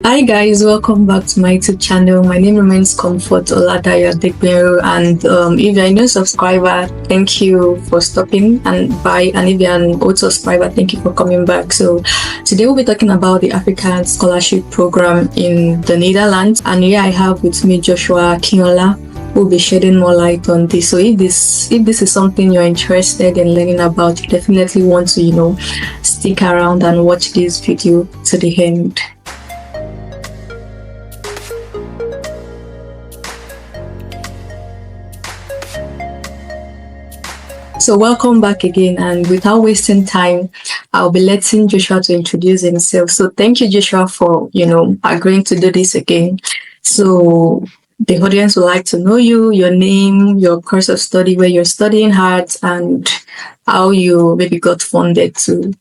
Hi guys, welcome back to my YouTube channel. My name remains Comfort Oladaya Degberu, and if you're a new subscriber, thank you for stopping and by, and if you're an old subscriber, thank you for coming back. So today we'll be talking about the African Scholarship Program in the Netherlands, and here I have with me Joshua Kinola, who will be shedding more light on this. So if this is something you're interested in learning about, you definitely want to stick around and watch this video to the end. So welcome back again, and without wasting time, I'll be letting Joshua to introduce himself. So thank you, Joshua, for agreeing to do this again. So the audience would like to know you, your name, your course of study, where you're studying at, and how you maybe got funded to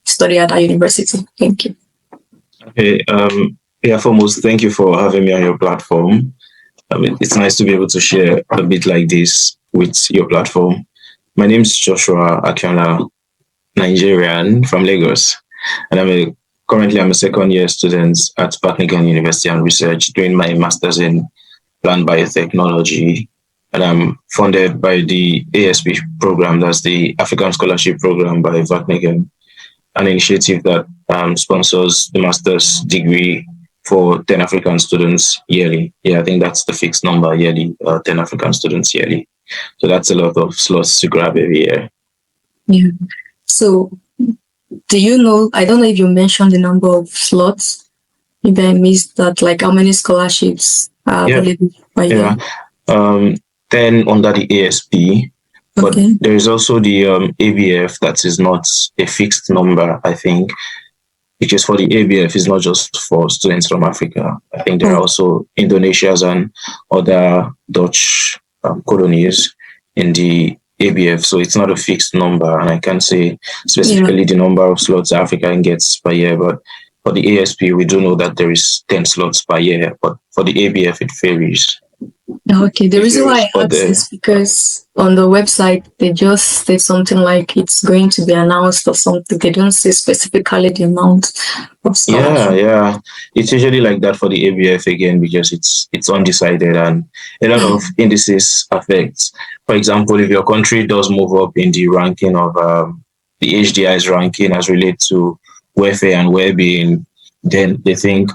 study at our university. Thank you. Okay. Foremost, thank you for having me on your platform. It's nice to be able to share a bit like this with your platform. My name is Joshua Akiola, Nigerian from Lagos, and currently I'm a second year student at Wageningen University and Research doing my master's in plant biotechnology, and I'm funded by the ASP program, that's the African Scholarship Program by Wageningen, an initiative that sponsors the master's degree for 10 African students yearly. Yeah, I think that's the fixed number yearly, 10 African students yearly. So that's a lot of slots to grab every year. Yeah. So do you know, I don't know if you mentioned the number of slots. If I missed that, like how many scholarships are available by year? 10 under the ASP, but there is also the ABF that is not a fixed number, I think, because for the ABF is not just for students from Africa. I think there are also Indonesians and other Dutch colonies in the ABF, so it's not a fixed number, and I can't say specifically the number of slots Africa gets per year, but for the ASP, we do know that there is 10 slots per year, but for the ABF, it varies. Okay, the reason why I asked is because on the website, they just say something like it's going to be announced or something. They don't say specifically the amount of scholarship. Yeah. It's usually like that for the ABF again, because it's undecided and a lot of indices affect. For example, if your country does move up in the ranking of the HDI's ranking as relates to welfare and well-being, then they think,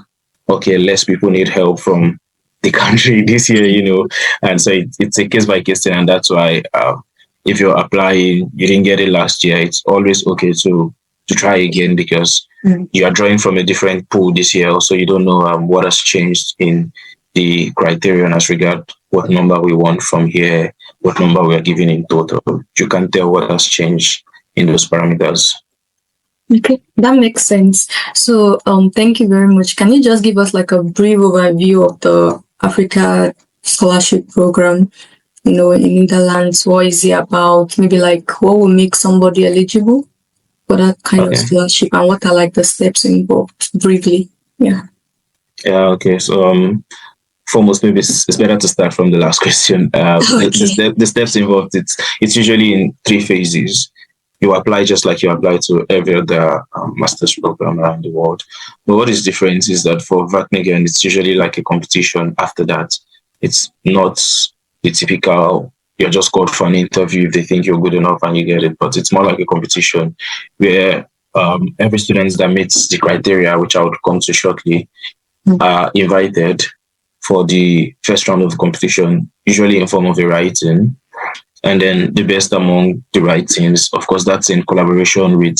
okay, less people need help from the country this year, and so it's a case by case thing, and that's why if you're applying, you didn't get it last year, it's always okay to try again, because you are drawing from a different pool this year. Also, you don't know what has changed in the criterion as regard what number we want from here, what number we are giving in total. You can't tell what has changed in those parameters. Okay, that makes sense. So thank you very much. Can you just give us like a brief overview of the Africa Scholarship Program, in Netherlands? What is it about? Maybe like what will make somebody eligible for that kind of scholarship, and what are like the steps involved, briefly? Yeah, okay. So foremost, maybe it's better to start from the last question. The steps involved, it's usually in 3 phases. You apply just like you apply to every other master's program around the world. But what is different is that for Wageningen, it's usually like a competition after that. It's not the typical, you're just called for an interview if they think you're good enough and you get it, but it's more like a competition where every student that meets the criteria, which I would come to shortly, are invited for the first round of the competition, usually in form of a writing. And then the best among the writings, of course, that's in collaboration with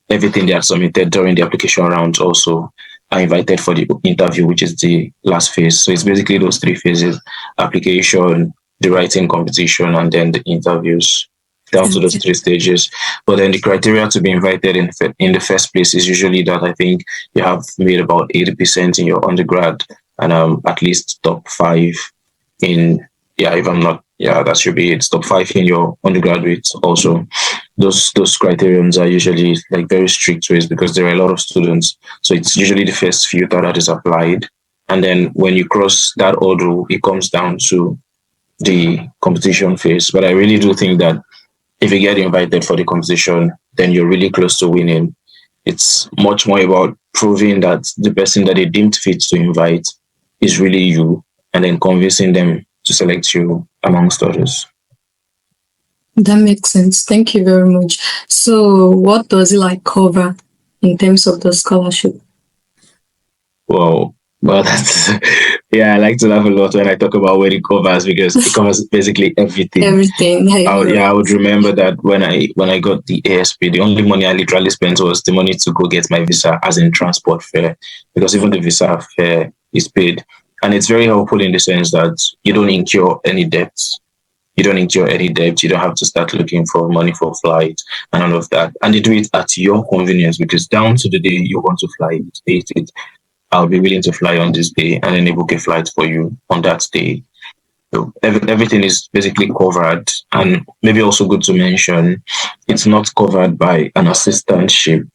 everything they had submitted during the application rounds, also are invited for the interview, which is the last phase. So it's basically those 3 phases: application, the writing competition, and then the interviews, down to those 3 stages. But then the criteria to be invited in the first place is usually that I think you have made about 80% in your undergrad and at least top 5 in, if I'm not, that should be it, top 5 in your undergraduate. Also, those criterions are usually like very strict ways, because there are a lot of students. So it's usually the first filter that is applied. And then when you cross that hurdle, it comes down to the competition phase. But I really do think that if you get invited for the competition, then you're really close to winning. It's much more about proving that the person that they deemed fit to invite is really you, and then convincing them to select you amongst others. That makes sense. Thank you very much. So, what does it like cover in terms of the scholarship? Well, that's yeah. I like to laugh a lot when I talk about what it covers because it covers basically everything. Everything. I would remember that when I got the ASP, the only money I literally spent was the money to go get my visa, as in transport fare, because even the visa fare is paid, and it's very helpful in the sense that you don't incur any debts. You don't incur any debt. You don't have to start looking for money for flight and all of that. And they do it at your convenience because down to the day you want to fly, you state it. I'll be willing to fly on this day, and then they book a flight for you on that day. So everything is basically covered. And maybe also good to mention, it's not covered by an assistantship.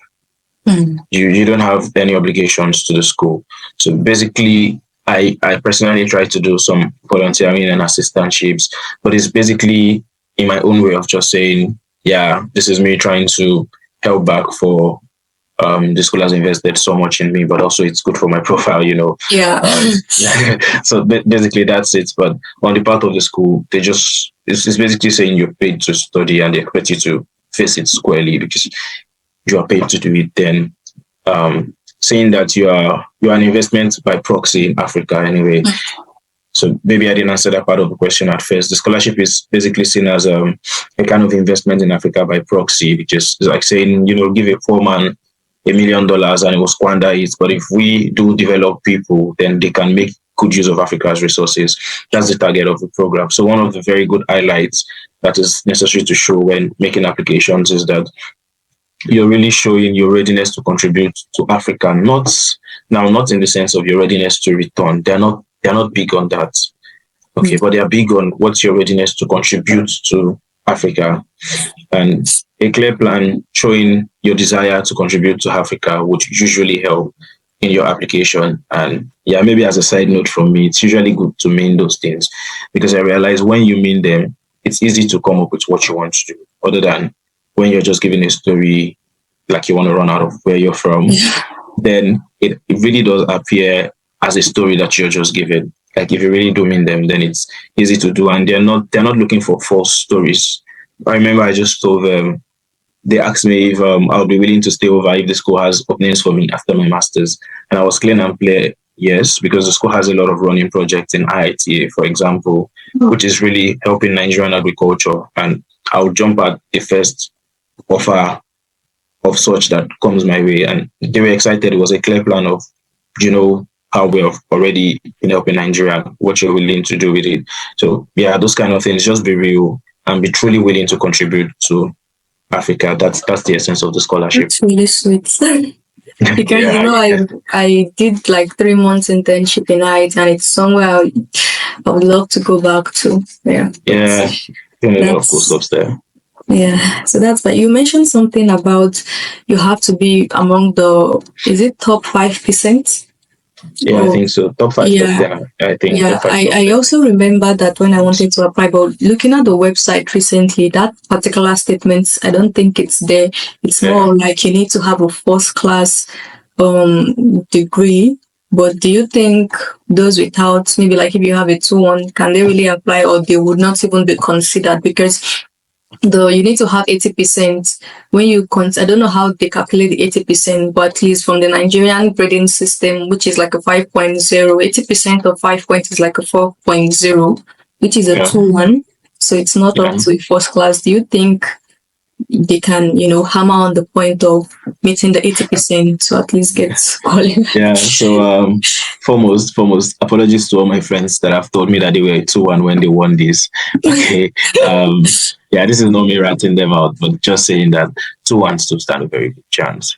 You don't have any obligations to the school. So basically, I personally try to do some volunteering and assistantships, but it's basically in my own way of just saying, yeah, this is me trying to help back for the school has invested so much in me, but also it's good for my profile, you know. Yeah. So basically that's it. But on the part of the school, they just it's basically saying you're paid to study and they expect you to face it squarely because you are paid to do it. Then saying that you're an investment by proxy in Africa anyway. So maybe I didn't answer that part of the question at first. The scholarship is basically seen as a kind of investment in Africa by proxy, because it's like saying, give a poor man $1 million and he will squander it. But if we do develop people, then they can make good use of Africa's resources. That's the target of the program. So one of the very good highlights that is necessary to show when making applications is that you're really showing your readiness to contribute to Africa. Not in the sense of your readiness to return. They're not big on that. Okay, but they are big on what's your readiness to contribute to Africa. And a clear plan showing your desire to contribute to Africa would usually help in your application. And yeah, maybe as a side note from me, it's usually good to mean those things because I realize when you mean them, it's easy to come up with what you want to do, other than when you're just giving a story like you want to run out of where you're from. Then it really does appear as a story that you're just giving. Like if you really do mean them, then it's easy to do, and they're not looking for false stories. I remember I just told them, they asked me if I'll be willing to stay over if the school has openings for me after my master's, and I was clear and clear yes, because the school has a lot of running projects in IITA, for example, which is really helping Nigerian agriculture, and I'll jump at the first offer of such that comes my way. And they were excited. It was a clear plan of, how we've already been helping Nigeria, what you're willing to do with it. So yeah, those kind of things, just be real and be truly willing to contribute to Africa. That's the essence of the scholarship. It's really sweet. Because I did like 3 months internship in IT, and it's somewhere I would love to go back to. Yeah. Yeah. A lot of cool stuff there. Yeah, so that's why you mentioned something about you have to be among is it top 5%? Yeah, I think so. Top 5, yeah. top 10, I think. Yeah, top 5, I also remember that when I wanted to apply, but looking at the website recently, that particular statement, I don't think it's there. It's more like you need to have a first class degree. But do you think those without, maybe like if you have a 2-1, can they really apply, or they would not even be considered? Because you need to have 80% when you I don't know how they calculate the 80%, but at least from the Nigerian grading system, which is like a 5.0, 80% of 5 points is like a 4.0, which is a 2-1. So it's not up to a first class. Do you think they can, hammer on the point of meeting the 80% to at least get qualified? Yeah, so foremost, apologies to all my friends that have told me that they were 2-1 when they won this. Okay. Yeah, this is not me ratting them out, but just saying that 2-1 still stand a very good chance.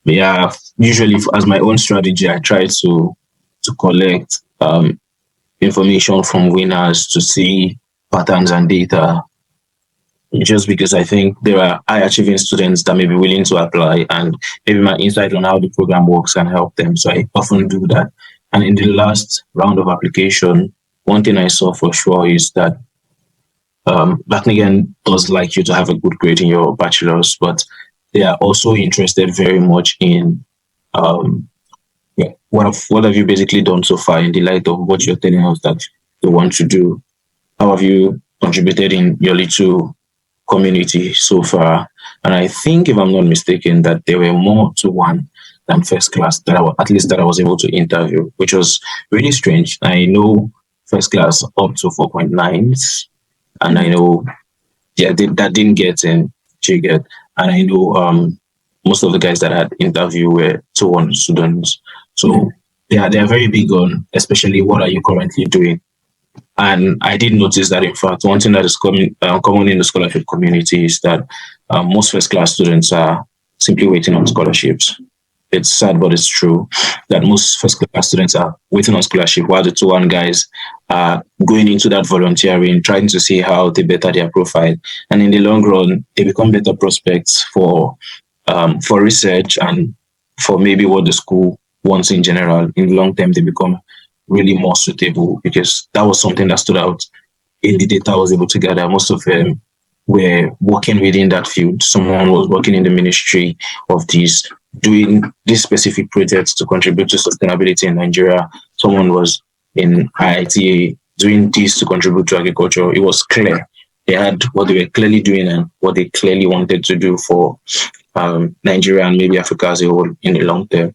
Yeah, usually as my own strategy, I try to collect information from winners to see patterns and data, just because I think there are high achieving students that may be willing to apply, and maybe my insight on how the program works can help them. So I often do that. And in the last round of application, one thing I saw for sure is that Wageningen does like you to have a good grade in your bachelor's, but they are also interested very much in yeah, what have you basically done so far in the light of what you're telling us that you want to do? How have you contributed in your little community so far? And I think, if I'm not mistaken, that there were more to one than first class that at least that I was able to interview, which was really strange. I know first class up to 4.9s, and I know yeah that didn't get in Jigget, and I know most of the guys that I had interview were 2-1 students. So yeah, they are very big on especially what are you currently doing. And I did notice that, in fact, one thing that is common in the scholarship community is that most first class students are simply waiting on scholarships. It's sad, but it's true that most first class students are waiting on scholarship, while the 2-1 guys are going into that volunteering, trying to see how they better their profile. And in the long run, they become better prospects for research and for maybe what the school wants in general. In the long term, they become really more suitable, because that was something that stood out in the data I was able to gather. Most of them were working within that field. Someone was working in the ministry of this, doing these specific projects to contribute to sustainability in Nigeria. Someone was in IITA doing this to contribute to agriculture. It was clear. They had what they were clearly doing and what they clearly wanted to do for Nigeria and maybe Africa as a whole in the long term.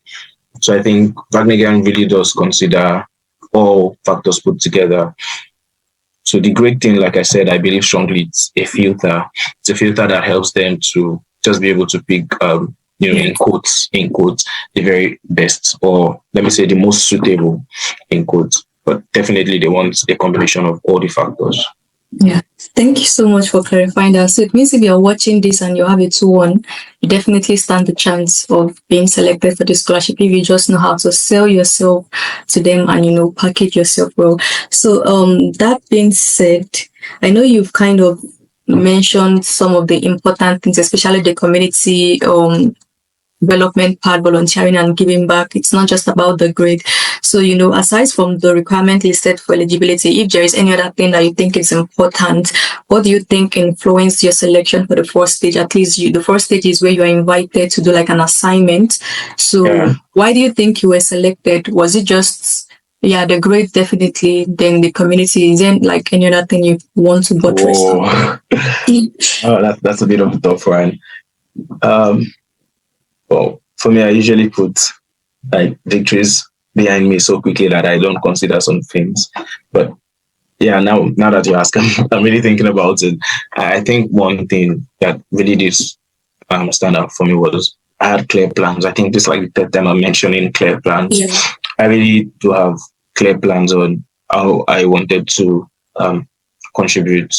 So I think Wageningen really does consider all factors put together. So the great thing, like I said, I believe strongly it's a filter. It's a filter that helps them to just be able to pick, in quotes, the very best, or let me say the most suitable, in quotes. But definitely they want a combination of all the factors. Yeah, thank you so much for clarifying that. So it means if you're watching this and you have a 2-1, you definitely stand the chance of being selected for the scholarship if you just know how to sell yourself to them and package yourself well. So that being said, I know you've kind of mentioned some of the important things, especially the community development part, volunteering and giving back. It's not just about the grade. So, aside from the requirement listed for eligibility, if there is any other thing that you think is important, what do you think influenced your selection for the first stage? At least the first stage is where you are invited to do like an assignment. So why do you think you were selected? Was it just the grade? Definitely. Then the community. Is there like any other thing you want to buttress? That's a bit of a tough one. Well, for me, I usually put like victories behind me so quickly that I don't consider some things. But yeah, now that you ask, I'm really thinking about it. I think one thing that really did stand out for me was I had clear plans. I think this is like the third time I'm mentioning clear plans. Yeah. I really do have clear plans on how I wanted to contribute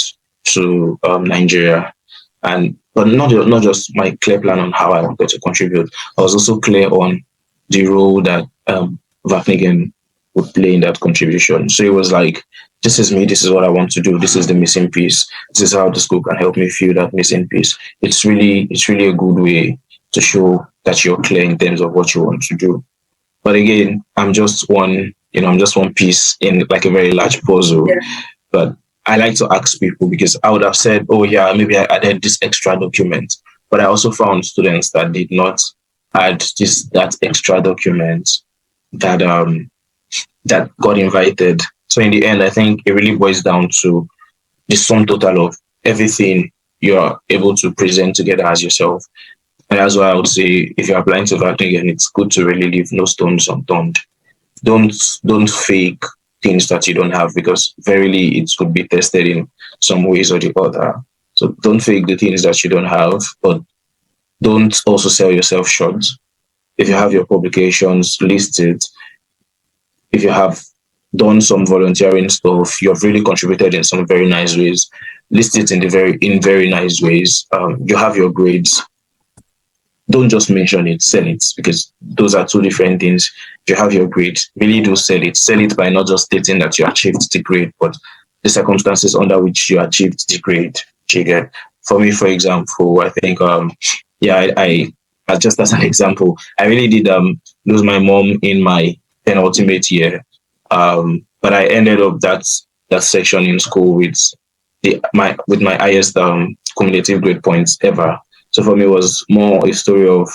to Nigeria. But not just my clear plan on how I wanted to contribute. I was also clear on the role that Wageningen would play in that contribution. So it was like, this is me, this is what I want to do, this is the missing piece, this is how the school can help me fill that missing piece. It's really a good way to show that you're clear in terms of what you want to do. But again, I'm just one piece in like a very large puzzle. Yeah. But I like to ask people, because I would have said, oh yeah, maybe I added this extra document. But I also found students that did not add that extra document that got invited. So in the end, I think it really boils down to the sum total of everything you're able to present together as yourself. And that's why I would say, if you're applying to Wageningen, it's good to really leave no stones unturned. Don't fake things that you don't have, because verily it could be tested in some ways or the other. So don't fake the things that you don't have, but don't also sell yourself short. If you have your publications, list it. If you have done some volunteering stuff, you have really contributed in some very nice ways, list it in very nice ways. You have your grades. Don't just mention it, sell it, because those are two different things. If you have your grade, really do sell it. Sell it by not just stating that you achieved the grade, but the circumstances under which you achieved the grade. For me, for example, I think, I just as an example, I really did lose my mom in my penultimate year, but I ended up that section in school with my highest cumulative grade points ever. So for me, it was more a story of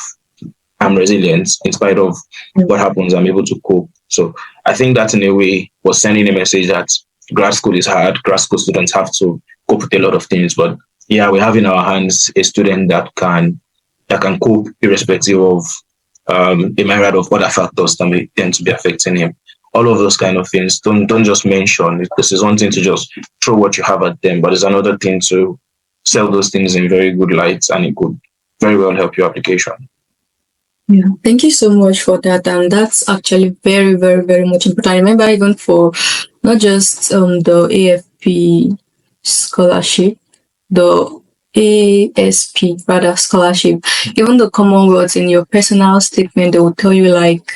I'm resilient in spite of what happens. I'm able to cope. So I think that in a way was sending a message that grad school is hard. Grad school students have to cope with a lot of things. But yeah, we have in our hands a student that can cope irrespective of a myriad of other factors that may tend to be affecting him. All of those kind of things. Don't just mention. This is one thing to just throw what you have at them, but it's another thing to sell those things in very good light, and it could very well help your application. Yeah, thank you so much for that. And that's actually very, very, very much important. I remember even for not just the AFP scholarship, the ASP rather scholarship, even the Commonwealth in your personal statement, they will tell you like,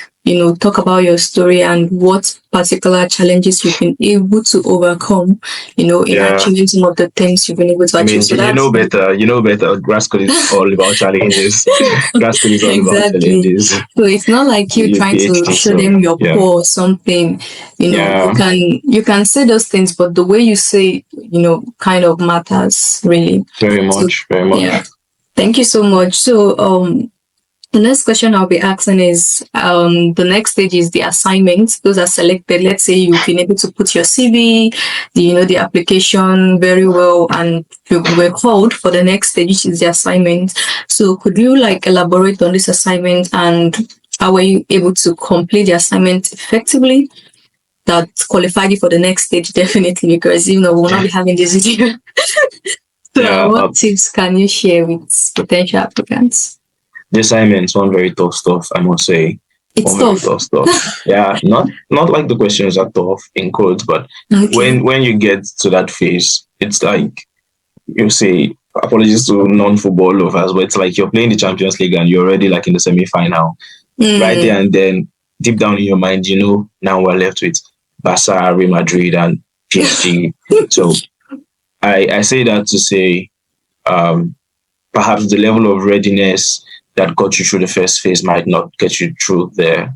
talk about your story and what particular challenges you've been able to overcome, in achieving some of the things you've been able to achieve. So you know better. Grad school is all about challenges. Grad school is all about exactly. challenges. So it's not like you Your trying to PhD, show so them your yeah, poor or something. yeah, You can say those things, but the way you say, kind of matters really. very So much, very yeah, much. thank you so much. So the next question I'll be asking is the next stage is the assignments. Those are selected. Let's say you've been able to put your CV, the application very well, and you were called for the next stage, which is the assignment. So could you like elaborate on this assignment and how were you able to complete the assignment effectively? That qualified you for the next stage, definitely, because we'll not be having this video. So Yeah, what tips can you share with potential applicants? the assignments, one very tough stuff, I must say. It's One very tough. tough stuff. Yeah, not like the questions are tough in quotes, but Okay. when you get to that phase, it's like you say, apologies to non-football lovers, but it's like you're playing the Champions League and you're already like in the semi-final, right there, and then deep down in your mind, now we're left with Barca, Real Madrid, and PSG. So I say that to say, perhaps the level of readiness that got you through the first phase might not get you through there,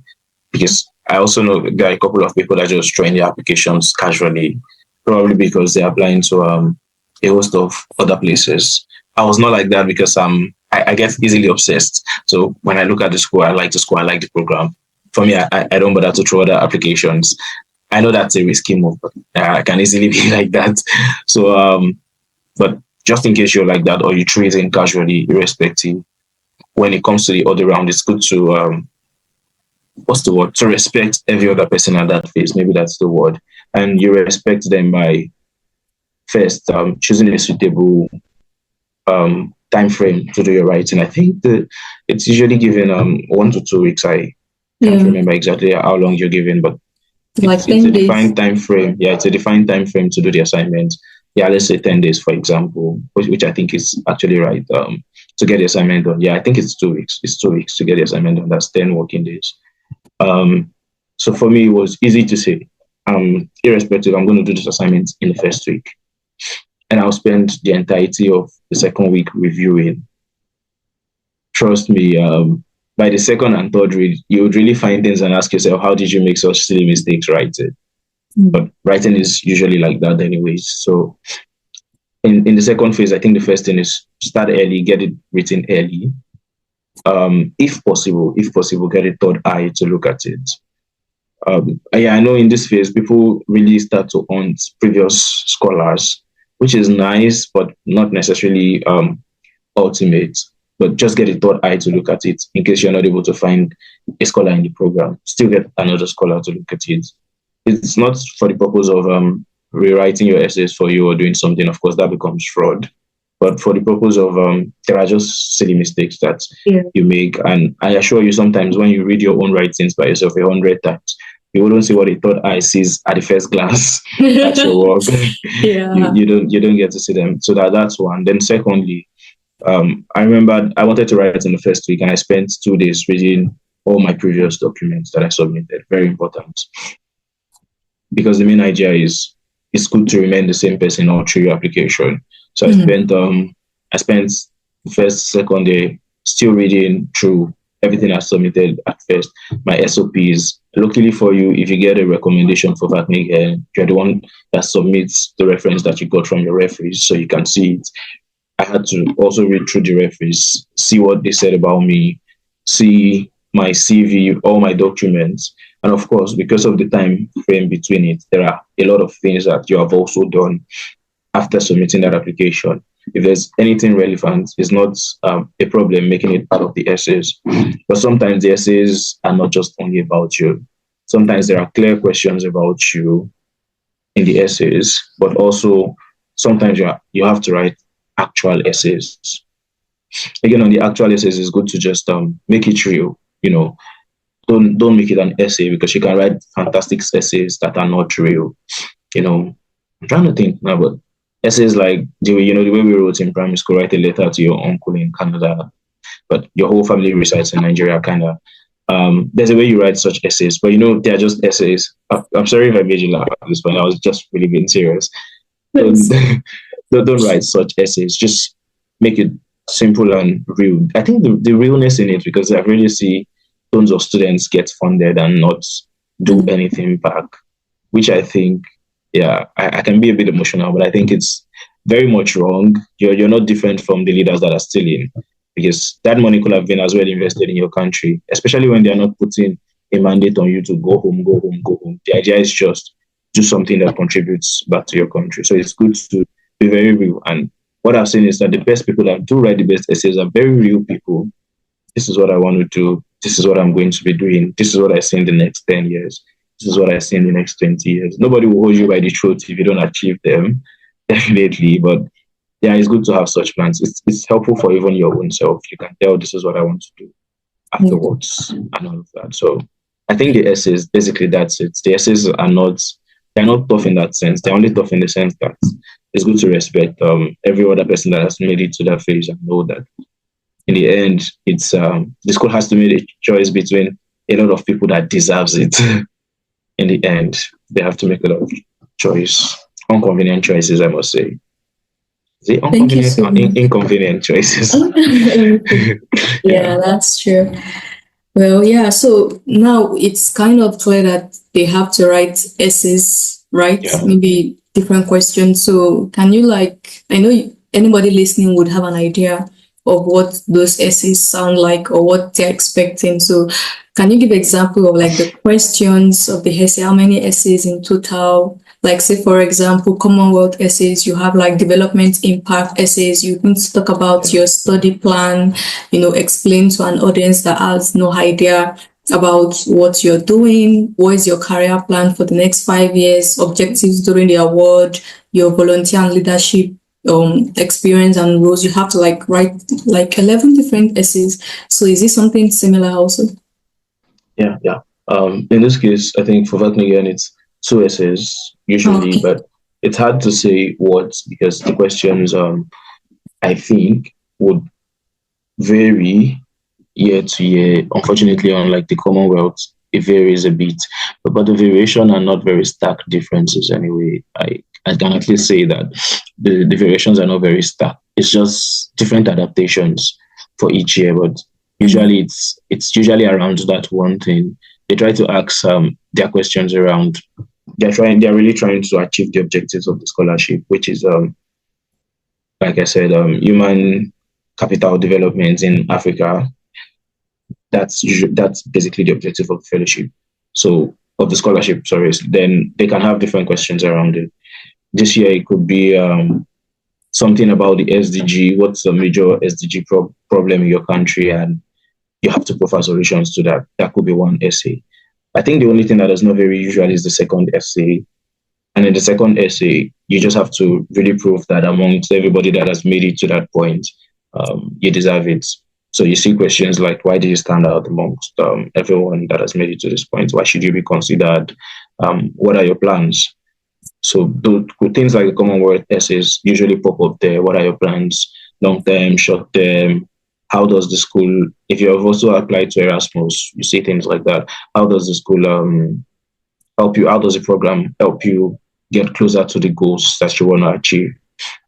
because I also know there are a couple of people that just join the applications casually, probably because they're applying to a host of other places. I was not like that because I get easily obsessed. So when I look at the school, I like the school, I like the program. For me, I don't bother to throw other applications. I know that's a risky move, but I can easily be like that. So but just in case you're like that or you treat it in casually, irrespective, when it comes to the other round, it's good to what's the word? To respect every other person at that phase. Maybe that's the word. And you respect them by first choosing a suitable time frame to do your writing. I think it's usually given 1 to 2 weeks. I can't remember exactly how long you're given, but Like it's a 10 days. defined time frame. Yeah, it's a defined time frame to do the assignment. Yeah, let's say 10 days, for example, which I think is actually right. To get the assignment done. Yeah, I think it's 2 weeks. It's 2 weeks to get the assignment done. That's 10 working days. So for me, it was easy to say, irrespective, I'm going to do this assignment in the first week. And I'll spend the entirety of the second week reviewing. Trust me, by the second and third read, you would really find things and ask yourself, how did you make such silly mistakes writing? But writing is usually like that anyways. So in the second phase, I think the first thing is start early, get it written early. If possible, get a third eye to look at it. Yeah, I know in this phase, people really start to hunt previous scholars, which is nice, but not necessarily ultimate. But just get a third eye to look at it in case you're not able to find a scholar in the program. Still get another scholar to look at it. It's not for the purpose of rewriting your essays for you or doing something. Of course, that becomes fraud. But for the purpose of there are just silly mistakes that you make. And I assure you, sometimes when you read your own writings by yourself 100 times, you wouldn't see what a third eye sees at the first glance at your work. You don't get to see them. So that's one. Then secondly, I remember I wanted to write in the first week and I spent 2 days reading all my previous documents that I submitted. Very important. Because the main idea is it's good to remain the same person all through your application. So I spent the first, second day still reading through everything I submitted at first, my SOPs. Luckily for you, if you get a recommendation for Wageningen, you're the one that submits the reference that you got from your referees, so you can see it. I had to also read through the referees, see what they said about me, see my CV, all my documents. And of course, because of the time frame between it, there are a lot of things that you have also done after submitting that application. If there's anything relevant, it's not a problem making it part of the essays. But sometimes the essays are not just only about you. Sometimes there are clear questions about you in the essays, but also sometimes you have to write actual essays. Again, on the actual essays, it's good to just make it real. Don't make it an essay, because you can write fantastic essays that are not real. I'm trying to think now, but essays like the way we wrote in primary school, write a letter to your uncle in Canada, but your whole family resides in Nigeria, kind of. There's a way you write such essays, but they're just essays. I'm sorry if I made you laugh at this point. I was just really being serious. Don't, Yes. don't write such essays. Just make it simple and real. I think the realness in it, because I really see tons of students get funded and not do Mm. anything back, which I think, yeah, I can be a bit emotional, but I think it's very much wrong. You're not different from the leaders that are stealing, because that money could have been as well invested in your country, especially when they are not putting a mandate on you to go home, go home, go home. The idea is just do something that contributes back to your country. So it's good to be very real. And what I've seen is that the best people that do write the best essays are very real people. This is what I want to do. This is what I'm going to be doing. This is what I see in the next 10 years. This is what I see in the next 20 years. Nobody will hold you by the throat if you don't achieve them, definitely. But yeah, it's good to have such plans. It's helpful for even your own self. You can tell this is what I want to do Yeah. afterwards and all of that. So I think the essays, basically that's it. The essays they're not tough in that sense. They're only tough in the sense that it's good to respect every other person that has made it to that phase and know that in the end, it's the school has to make a choice between a lot of people that deserves it. In the end, they have to make a lot of choice, inconvenient choices, I must say. Is it Thank you so much. inconvenient choices? Yeah. Yeah, that's true. Well, yeah, so now it's kind of clear that they have to write essays, right? Yeah. Maybe different questions. So can you I know anybody listening would have an idea of what those essays sound like or what they're expecting. So can you give example of the questions of the essay? How many essays in total? Like say for example, Commonwealth essays, you have development impact essays. You need to talk about Yeah. your study plan, explain to an audience that has no idea about what you're doing, what is your career plan for the next 5 years, objectives during the award, your volunteer and leadership experience and roles. You have to write 11 different essays. So is this something similar also? Yeah. Yeah. In this case, I think for Wageningen, it's two essays usually, Okay. but it's hard to say what, because the questions, I think, would vary year to year. Unfortunately, unlike the Commonwealth, it varies a bit, but the variation are not very stark differences anyway. I can at least say that the variations are not very stark. It's just different adaptations for each year, but usually it's usually around that one thing. They try to ask their questions around. They're really trying to achieve the objectives of the scholarship, which is like I said, human capital development in Africa. That's basically the objective of the fellowship. So of the scholarship, sorry. Then they can have different questions around it. This year it could be something about the SDG. What's the major SDG problem in your country, and you have to provide solutions to that. That could be one essay. I think the only thing that is not very usual is the second essay. And in the second essay, you just have to really prove that amongst everybody that has made it to that point, you deserve it. So you see questions like, why do you stand out amongst everyone that has made it to this point? Why should you be considered? What are your plans? So things like the Commonwealth essays usually pop up there. What are your plans? Long term, short term? How does the school, if you have also applied to Erasmus, you see things like that. How does the school help you? How does the program help you get closer to the goals that you want to achieve?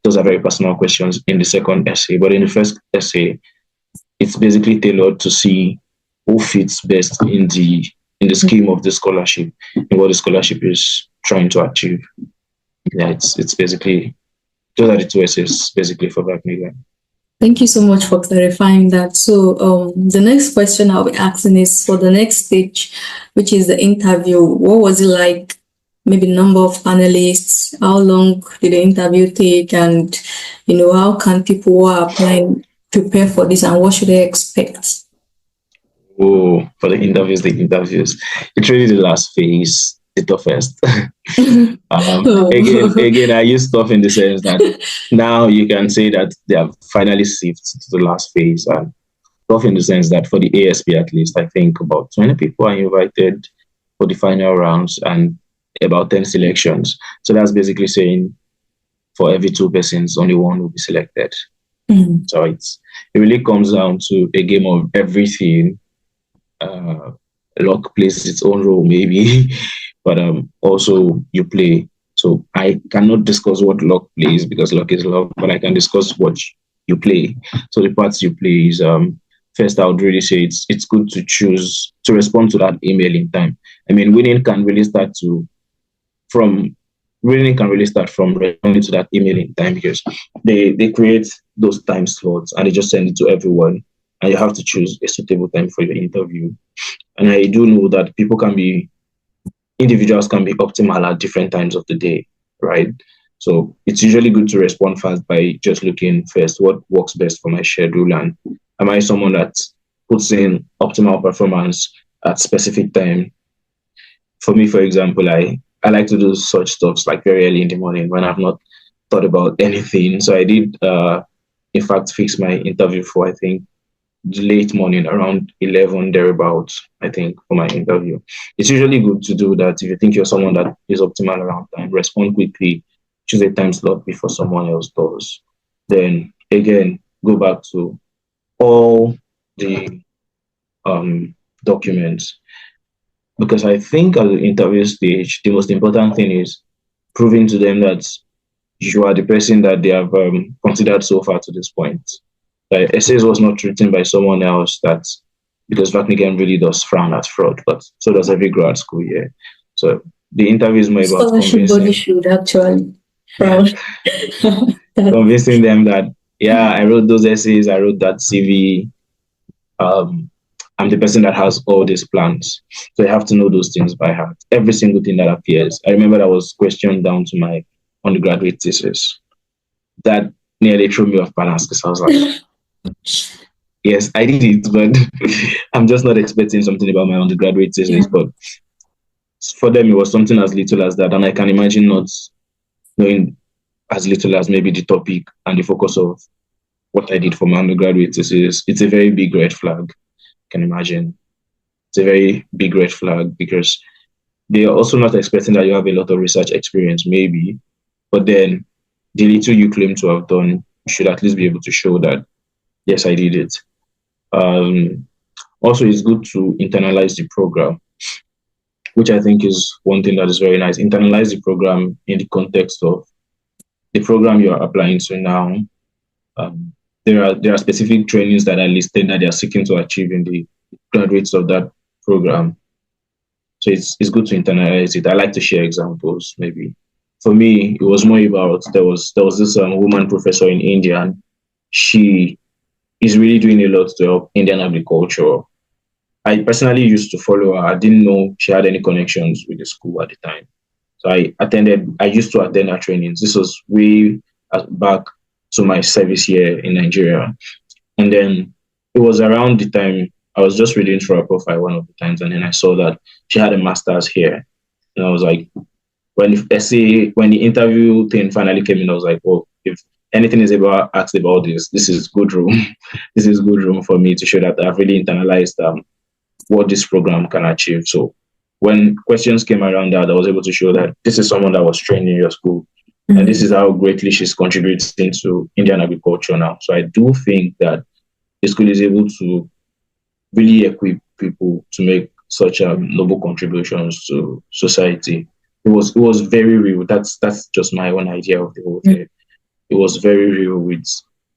Those are very personal questions in the second essay. But in the first essay, it's basically tailored to see who fits best in the scheme of the scholarship and what the scholarship is trying to achieve. Yeah, it's basically Those are the two essays basically for Wageningen. Thank you so much for clarifying that. So, the next question I'll be asking is for the next stage, which is the interview. What was it like? Maybe number of panelists, how long did the interview take, and how can people who are applying prepare for this, and what should they expect? Oh, for the interviews. It's really the last phase, the toughest. Oh. Again, I use stuff in the sense that now you can say that they have finally sieved to the last phase, and tough in the sense that for the ASP at least, I think about 20 people are invited for the final rounds and about 10 selections. So that's basically saying for every two persons, only one will be selected. So it really comes down to a game of everything. Luck plays its own role, maybe, but also you play. So I cannot discuss what luck plays because luck is luck, but I can discuss what you play. So the parts you play is first, I would really say it's good to choose to respond to that email in time. I mean, from winning can really start from responding to that email in time because they create those time slots and they just send it to everyone, and you have to choose a suitable time for your interview. And I do know that individuals can be optimal at different times of the day, right? So it's usually good to respond fast by just looking first what works best for my schedule, and am I someone that puts in optimal performance at specific time. For me, for example, I like to do such stuffs like very early in the morning when I've not thought about anything. So I did in fact fix my interview for, I think, late morning around 11 thereabouts, I think, for my interview. It's usually good to do that if you think you're someone that is optimal around time. Respond quickly, choose a time slot before someone else does. Then again, go back to all the documents, because I think at the interview stage, the most important thing is proving to them that you are the person that they have considered so far to this point. The essays was not written by someone else, that because Wageningen really does frown at fraud, but so does every grad school here. So the interview is more about Scholarship body convincing, should actually yeah, frown. That- convincing them that yeah, I wrote those essays, I wrote that CV. Um, I'm the person that has all these plans. So you have to know those things by heart. Every single thing that appears. I remember that was questioned down to my undergraduate thesis. That nearly threw me off balance because I was like, yes, I did it, but I'm just not expecting something about my undergraduate thesis. yeah. But for them, it was something as little as that. And I can imagine not knowing as little as maybe the topic and the focus of what I did for my undergraduate thesis. It's a very big red flag. I can imagine. It's a very big red flag because they are also not expecting that you have a lot of research experience, maybe, but then the little you claim to have done, you should at least be able to show that, yes, I did it. Um, Also, it's good to internalize the program, which I think is one thing that is very nice. Internalize the program in the context of the program you are applying to now. Um, there are specific trainings that are listed that they are seeking to achieve in the graduates of that program. So it's good to internalize it. I like to share examples. Maybe for me, it was more about there was this woman professor in India, and she is really doing a lot to help Indian agriculture. I personally used to follow her. I didn't know she had any connections with the school at the time. So I used to attend her trainings. This was way back to my service here in Nigeria. And then it was around the time I was just reading through her profile one of the times, and then I saw that she had a master's here. And I was like, when the interview thing finally came in, I was like, oh, if anything is about asked about this, this is good room. This is good room for me to show that I've really internalized what this program can achieve. So when questions came around that, I was able to show that this is someone that was trained in your school. And this is how greatly she's contributing to Indian agriculture now. So I do think that the school is able to really equip people to make such noble contributions to society. It was very real. That's just my own idea of the whole thing. It was very real with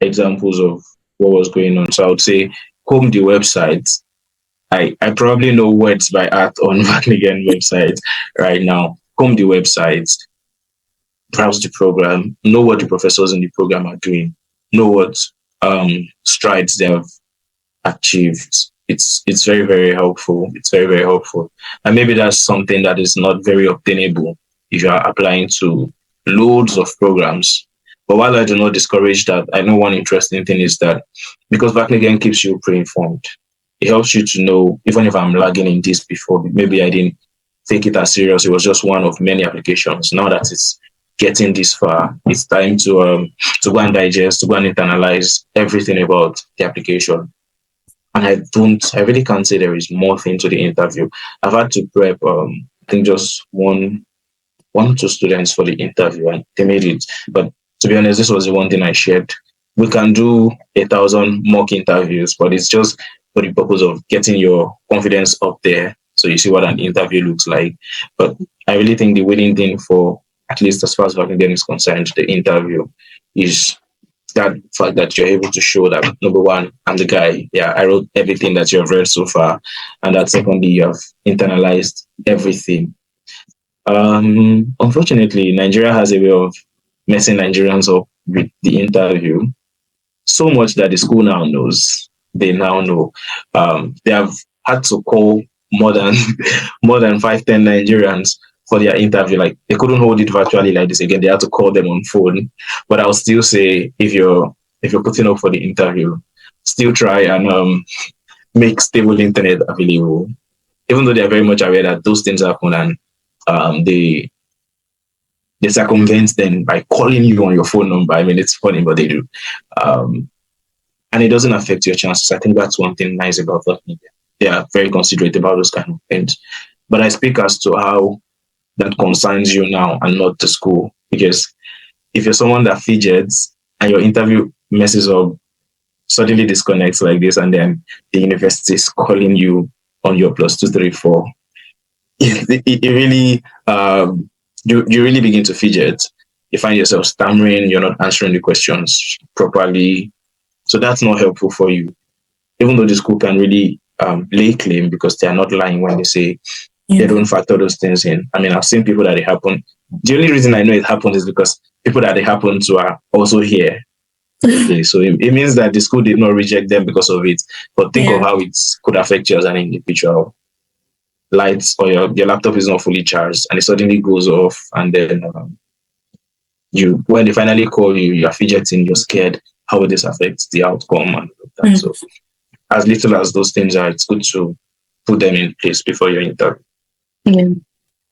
examples of what was going on. So I would say home the website. I probably know words by heart on Wageningen website right now. Home the website. browse the program, know what the professors in the program are doing, know what strides they have achieved. It's very, very helpful. It's very, very helpful. And maybe that's something that is not very obtainable if you are applying to loads of programs. But while I do not discourage that, I know one interesting thing is that because Wageningen keeps you pre-informed, it helps you to know, even if I'm lagging in this before, maybe I didn't take it as serious. It was just one of many applications. Now that it's getting this far, it's time to go and digest, to go and internalize everything about the application. And I really can't say there is more thing to the interview. I've had to prep, I think just one or two students for the interview and they made it. But to be honest, this was the one thing I shared. We can do 1,000 mock interviews, but it's just for the purpose of getting your confidence up there. So you see what an interview looks like. But I really think the winning thing for, at least as far as Wageningen is concerned, the interview is that fact that you're able to show that, number one, I'm the guy. Yeah, I wrote everything that you have read so far. And that secondly, you have internalized everything. Unfortunately, Nigeria has a way of messing Nigerians up with the interview so much that the school now knows. They now know. They have had to call more than more than 5, 10 Nigerians for their interview. Like they couldn't hold it virtually like this again. They had to call them on phone. But I'll still say if you're putting up for the interview, still try and make stable internet available. Even though they're very much aware that those things happen and they circumvent them by calling you on your phone number. I mean, it's funny, but they do. And it doesn't affect your chances. I think that's one thing nice about that media. They are very considerate about those kind of things. But I speak as to how that concerns you now and not the school. Because if you're someone that fidgets and your interview messes up, suddenly disconnects like this, and then the university is calling you on your +234, it really you really begin to fidget. You find yourself stammering, you're not answering the questions properly. So that's not helpful for you. Even though the school can really lay claim because they are not lying when they say they don't factor those things in. I mean, I've seen people that it happened. The only reason I know it happened is because people that it happened to are also here. Okay, so it means that the school did not reject them because of it. But think of how it could affect you as an individual. Lights or your laptop is not fully charged and it suddenly goes off, and then when they finally call you, you're fidgeting, you're scared. How will this affect the outcome and that? So as little as those things are, it's good to put them in place before your interview.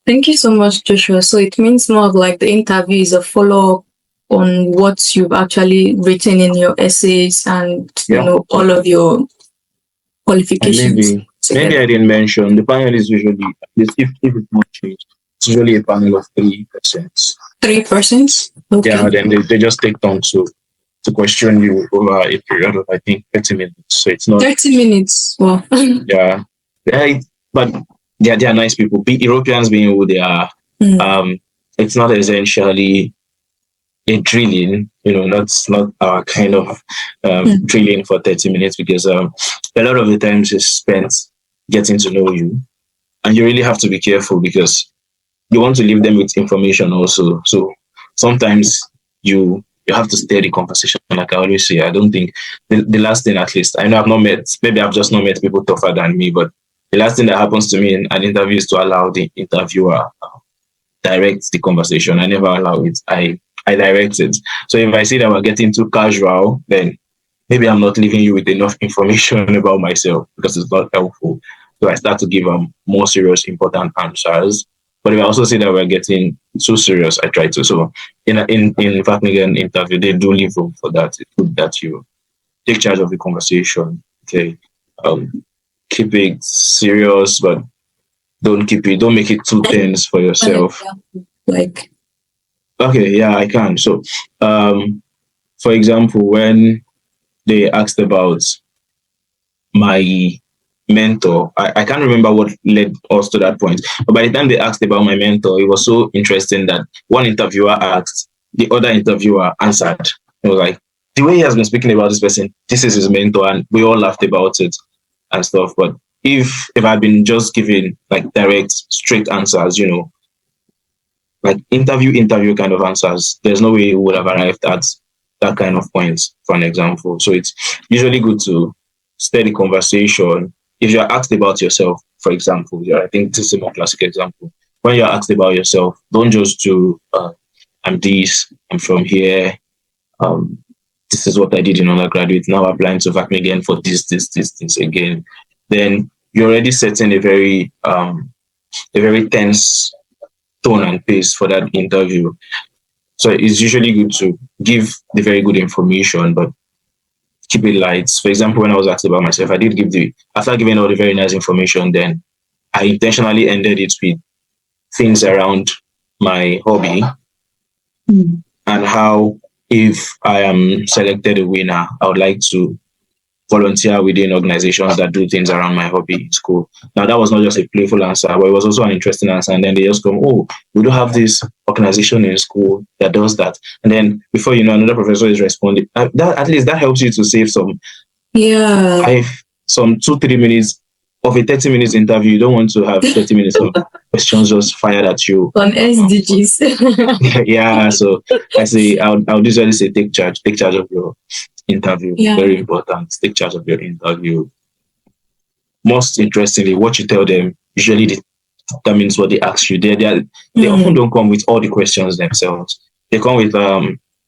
Thank you so much, Joshua. So it means more of like the interview is a follow-up on what you've actually written in your essays and all of your qualifications. Maybe I didn't mention the panel is usually, if it's not changed, it's usually a panel of 3 persons. 3 persons? Okay. Yeah, then they just take turn to question you over a period of, I think, 30 minutes. So it's not 30 minutes. Wow. Yeah. But they are nice people. Europeans being who they are, it's not essentially a drilling, that's not our kind of drilling for 30 minutes because a lot of the times is spent getting to know you. And you really have to be careful because you want to leave them with information also. So sometimes you have to steer the conversation. Like I always say, I don't think the last thing, at least, I know maybe I've just not met people tougher than me, but the last thing that happens to me in an interview is to allow the interviewer direct the conversation. I never allow it. I direct it. So if I see that we're getting too casual, then maybe I'm not leaving you with enough information about myself because it's not helpful. So I start to give them more serious, important answers. But if I also see that we're getting too serious, I try to. So in Wageningen interview, they do leave room for that. It's good that you take charge of the conversation. Okay, keep it serious, but don't make it too tense for yourself. Okay, yeah, I can. So, for example, when they asked about my mentor, I can't remember what led us to that point. But by the time they asked about my mentor, it was so interesting that one interviewer asked, the other interviewer answered. It was like, the way he has been speaking about this person, this is his mentor, and we all laughed about it and stuff. But if I'd been just giving like direct, straight answers, like interview kind of answers. There's no way you would have arrived at that kind of point, for an example. So it's usually good to steady conversation. If you're asked about yourself, for example, yeah, I think this is a more classic example. When you're asked about yourself, don't just do I'm this, I'm from here, um, this is what I did in undergraduate. Now applying to Wageningen for this again. Then you're already setting a very tense tone and pace for that interview. So it's usually good to give the very good information, but keep it light. For example, when I was asked about myself, I did give after giving all the very nice information, then I intentionally ended it with things around my hobby and how, if I am selected a winner, I would like to volunteer within organizations that do things around my hobby in school. Now, that was not just a playful answer, but it was also an interesting answer. And then they just come, oh, we do have this organization in school that does that. And then before you know, another professor is responding. That, at least that helps you to save some Yeah. some 2-3 minutes of a 30 minutes interview. You don't want to have 30 minutes of questions just fired at you. On SDGs. Yeah, so I would usually say take charge of your interview. Yeah. Very important. Take charge of your interview. Most interestingly, what you tell them usually determines what they ask you. They often don't come with all the questions themselves. They come with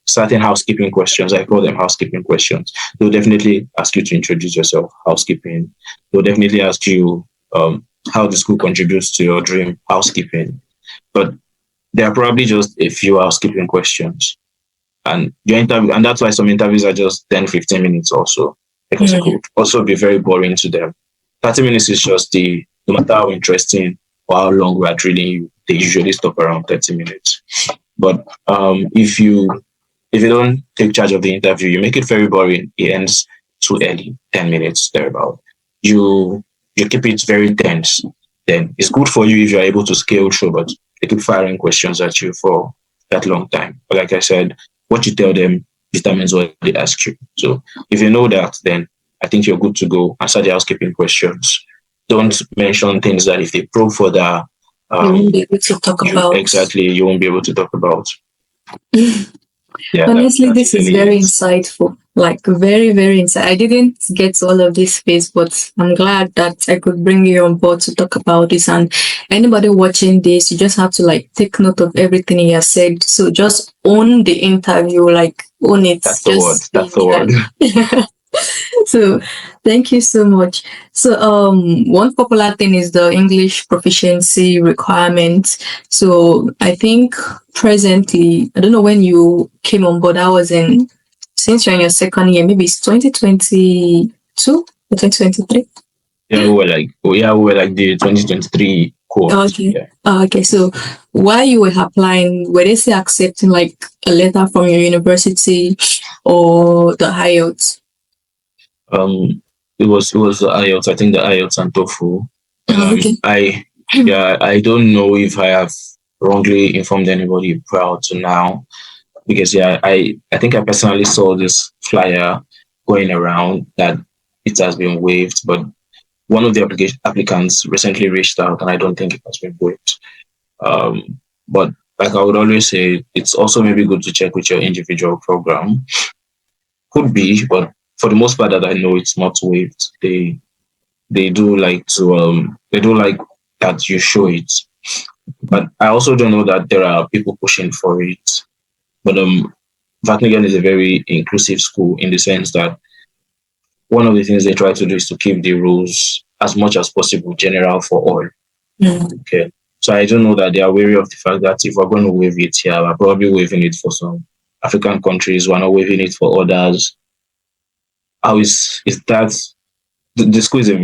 certain housekeeping questions. I call them housekeeping questions. They'll definitely ask you to introduce yourself, housekeeping. They'll definitely ask you how the school contributes to your dream, housekeeping. But there are probably just a few housekeeping questions. And your interview, and that's why some interviews are just 10-15 minutes also, because it could also be very boring to them. 30 minutes is just no matter how interesting or how long we are drilling you, they usually stop around 30 minutes. But if you don't take charge of the interview, you make it very boring. It ends too early, 10 minutes thereabout. You keep it very tense. Then it's good for you if you're able to scale through, but they keep firing questions at you for that long time. But like I said, what you tell them determines what they ask you. So if you know that, then I think you're good to go. Answer the housekeeping questions. Don't mention things that if they probe further, you won't be able to talk about. Exactly, you won't be able to talk about. Yeah, honestly, this is very insightful. Like very, very insightful. I didn't get all of this space, but I'm glad that I could bring you on board to talk about this. And anybody watching this, you just have to like take note of everything he has said. So just own the interview, like own it. That's the word. That's the word. So thank you so much. So one popular thing is the English proficiency requirement. So I think presently, I don't know when you came on board, since you're in your second year, maybe it's 2022 or 2023. Yeah, we were like the 2023 course. Okay. Yeah. Okay. So while you were applying, were they still accepting like a letter from your university or the IELTS? It was the IELTS. I think the IELTS and TOEFL. Okay. I don't know if I have wrongly informed anybody prior to now, because I think I personally saw this flyer going around that it has been waived, but one of the applicants recently reached out, and I don't think it has been waived. But like I would always say, it's also maybe good to check with your individual program. Could be, but for the most part that I know, it's not waived. They do like that you show it. But I also don't know that there are people pushing for it. But Wageningen is a very inclusive school in the sense that one of the things they try to do is to keep the rules as much as possible general for all. Okay. So I don't know that they are wary of the fact that if we're going to waive it here, we're probably waiving it for some African countries, we're not waiving it for others. How is that? The school is I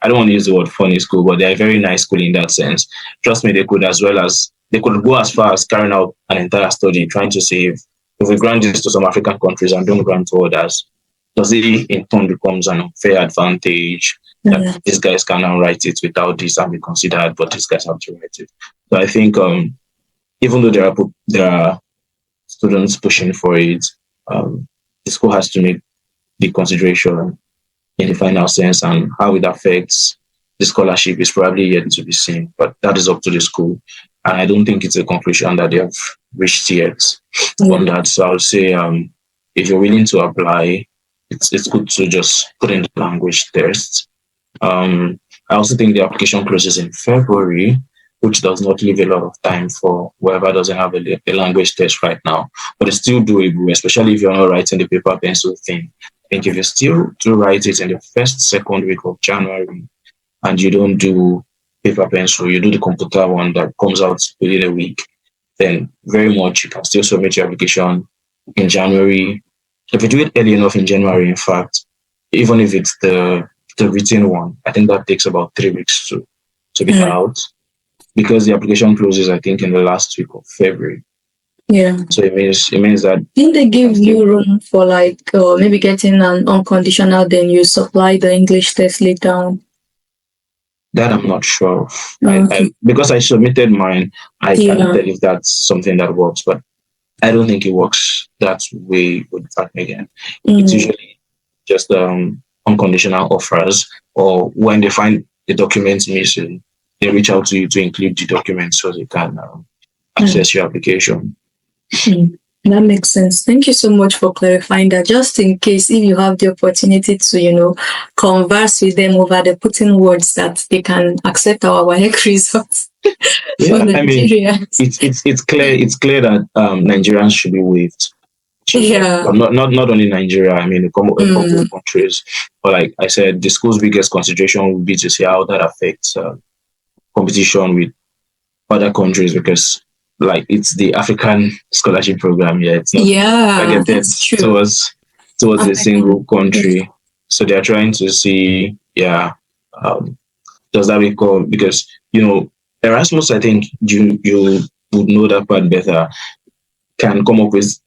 don't want to use the word funny school, but they're a very nice school in that sense. Trust me, they could go as far as carrying out an entire study trying to say, if we grant this to some African countries and don't grant to others, does it in turn becomes an unfair advantage that these guys cannot write it without this and be considered, but these guys have to write it. So I think even though there are students pushing for it, the school has to make the consideration in the final sense, and how it affects the scholarship is probably yet to be seen, but that is up to the school. and I don't think it's a conclusion that they have reached yet on that. So I would say, if you're willing to apply, it's good to just put in the language test. I also think the application closes in February, which does not leave a lot of time for whoever doesn't have a language test right now. But it's still doable, especially if you're not writing the paper pencil thing. I think if you still do write it in the first, second week of January, and you don't do paper pencil, you do the computer one that comes out within a week, then very much you can still submit your application in January. If you do it early enough in January, in fact, even if it's the written one, I think that takes about 3 weeks to be out, because the application closes, I think, in the last week of February. Yeah. So it means that. Didn't they give you room for like maybe getting an unconditional, then you supply the English test later on? That I'm not sure of. Okay. Because I submitted mine, I can't Yeah. tell if that's something that works, but I don't think it works that way with Wageningen. It's usually just unconditional offers, or when they find the documents missing, they reach out to you to include the documents so they can access your application. That makes sense. Thank you so much for clarifying that. Just in case if you have the opportunity to, converse with them over the putting words that they can accept our WAEC results. Yeah, I mean, it's clear that Nigerians should be waived. Yeah. But not only Nigeria, I mean, a couple of countries. But like I said, the school's biggest consideration would be to see how that affects competition with other countries, because like it's the African scholarship program. Yeah, it's not targeted towards a single country. So they're trying to see, does that recall? Because Erasmus, I think you would know that part better, can come up with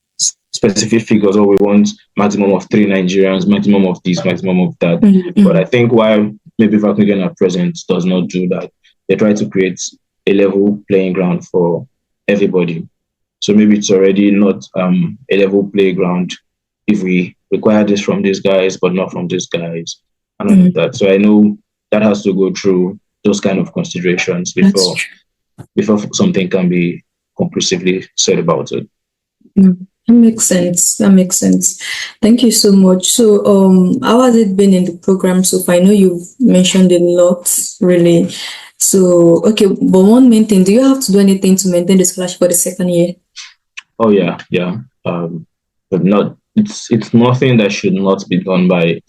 specific figures, or we want maximum of 3 Nigerians, maximum of this, maximum of that. But I think while maybe Wageningen at present does not do that, they try to create a level playing ground for everybody. So maybe it's already not a level playground if we require this from these guys, but not from these guys, and all of that. So I know that has to go through those kind of considerations before something can be conclusively said about it. That makes sense. Thank you so much. So, how has it been in the program so far? I know you've mentioned a lot, really. So, okay, but one main thing, do you have to do anything to maintain the scholarship for the second year? Oh yeah. But it's nothing that should not be done by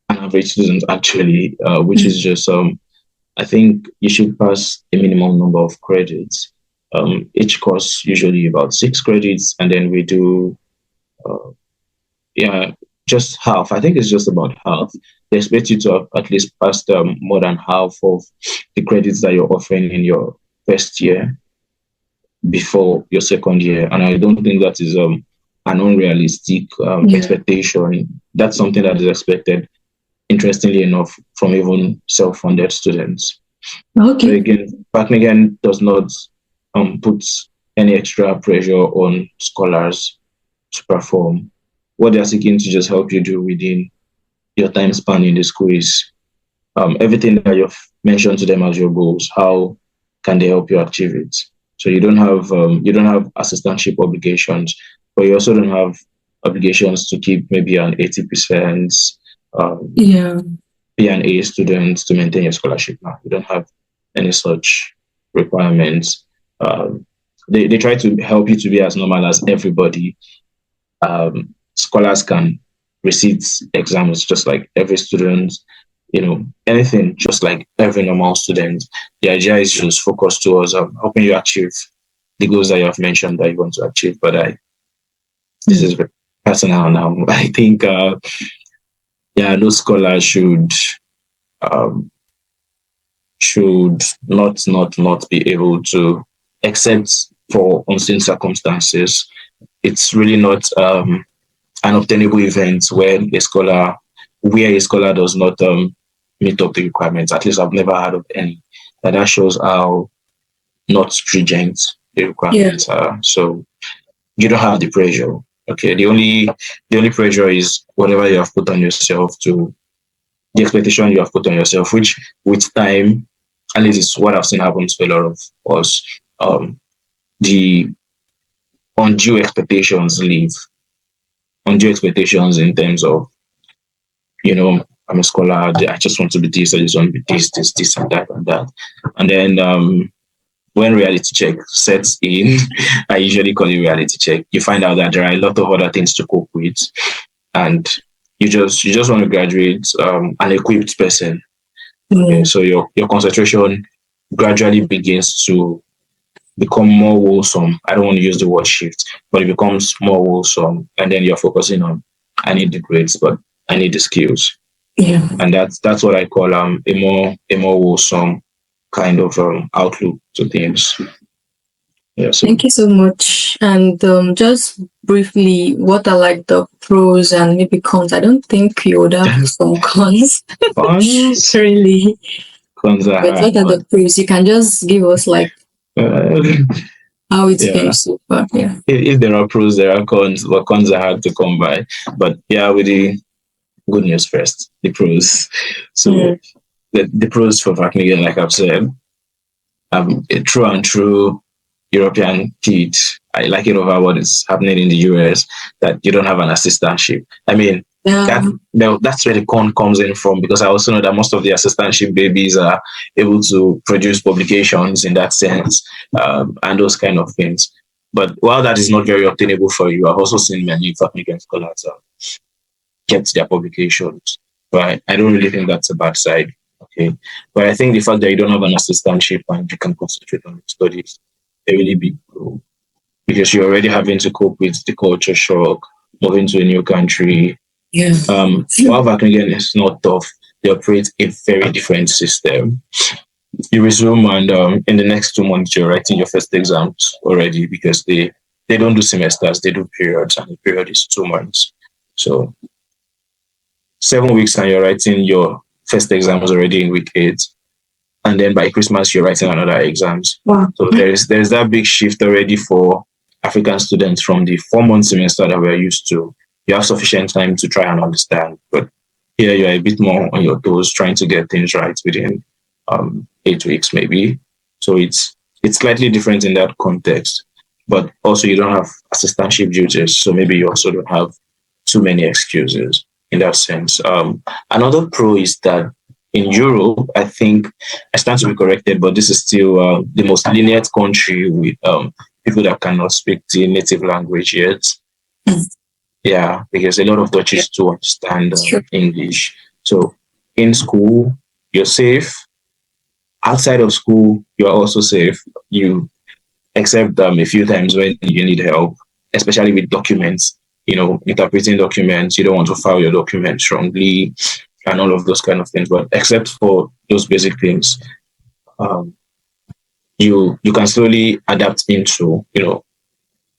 an average student actually, which is just I think you should pass a minimum number of credits. Each course usually about 6 credits, and then we do just half. I think it's just about half. They expect you to have at least passed more than half of the credits that you're offering in your first year before your second year, and I don't think that is an unrealistic expectation. That's something that is expected, interestingly enough, from even self-funded students. Okay. So again, Wageningen does not put any extra pressure on scholars to perform. What they're seeking to just help you do within your time span in the school is everything that you've mentioned to them as your goals. How can they help you achieve it? So you don't have assistantship obligations, but you also don't have obligations to keep maybe an 80% P&A students to maintain your scholarship. Now you don't have any such requirements. They try to help you to be as normal as everybody. Scholars can receive exams just like every student, anything just like every normal student. The idea is just focused towards helping you achieve the goals that you have mentioned that you want to achieve. But this is personal now. I think those scholars should not be able to, except for unseen circumstances. It's really not an obtainable event where a scholar does not meet up the requirements. At least I've never heard of any. And that shows how not stringent the requirements are. So you don't have the pressure. Okay. The only pressure is whatever you have put on yourself, to the expectation you have put on yourself, which with time, at least it's what I've seen happen to a lot of us. the undue expectations leave. Undue expectations in terms of, I'm a scholar, I just want to be this, I just want to be this, and that, and that. And then when reality check sets in, I usually call it reality check. You find out that there are a lot of other things to cope with, and you just want to graduate an equipped person. Okay, so your concentration gradually begins to become more wholesome. I don't want to use the word shift, but it becomes more wholesome, and then you're focusing on, I need the grades, but I need the skills. Yeah. And that's what I call a more wholesome kind of outlook to things. Yeah. So Thank you so much. And just briefly, what are like the pros and maybe cons? I don't think you would have some cons. cons, Really. cons are But what are the pros? You can just give us like how it's yeah. been so far. Yeah. If there are pros, there are cons, but cons are hard to come by. But yeah, with the good news first, the pros. So the pros for Wageningen, like I've said, a true and true European kid. I like it over what is happening in the US, that you don't have an assistantship. I mean, that's where the con comes in from, because I also know that most of the assistantship babies are able to produce publications in that sense, and those kind of things. But while that is not very obtainable for you, I've also seen many Wageningen scholars get their publications. But I don't really think that's a bad side. Okay. But I think the fact that you don't have an assistantship and you can concentrate on your studies, a really big pro, because you're already having to cope with the culture shock, moving to a new country. Yeah. While Wageningen is not tough, they operate a very different system. You resume, and in the next 2 months, you're writing your first exams already, because they don't do semesters, they do periods, and the period is 2 months. So 7 weeks and you're writing your first exams already in week 8. And then by Christmas, you're writing another exams. Wow. So there's that big shift already for African students from the 4-month semester that we're used to. You have sufficient time to try and understand. But here you're a bit more on your toes, trying to get things right within 8 weeks maybe. So it's slightly different in that context. But also you don't have assistantship duties. So maybe you also don't have too many excuses in that sense. Another pro is that in Europe, I think, I stand to be corrected, but this is still the most lenient country with people that cannot speak the native language yet. Yeah, because a lot of Dutchies do understand English. So in school, you're safe. Outside of school, you're also safe. Except a few times when you need help, especially with documents, interpreting documents. You don't want to file your documents wrongly and all of those kind of things. But except for those basic things, you can slowly adapt into,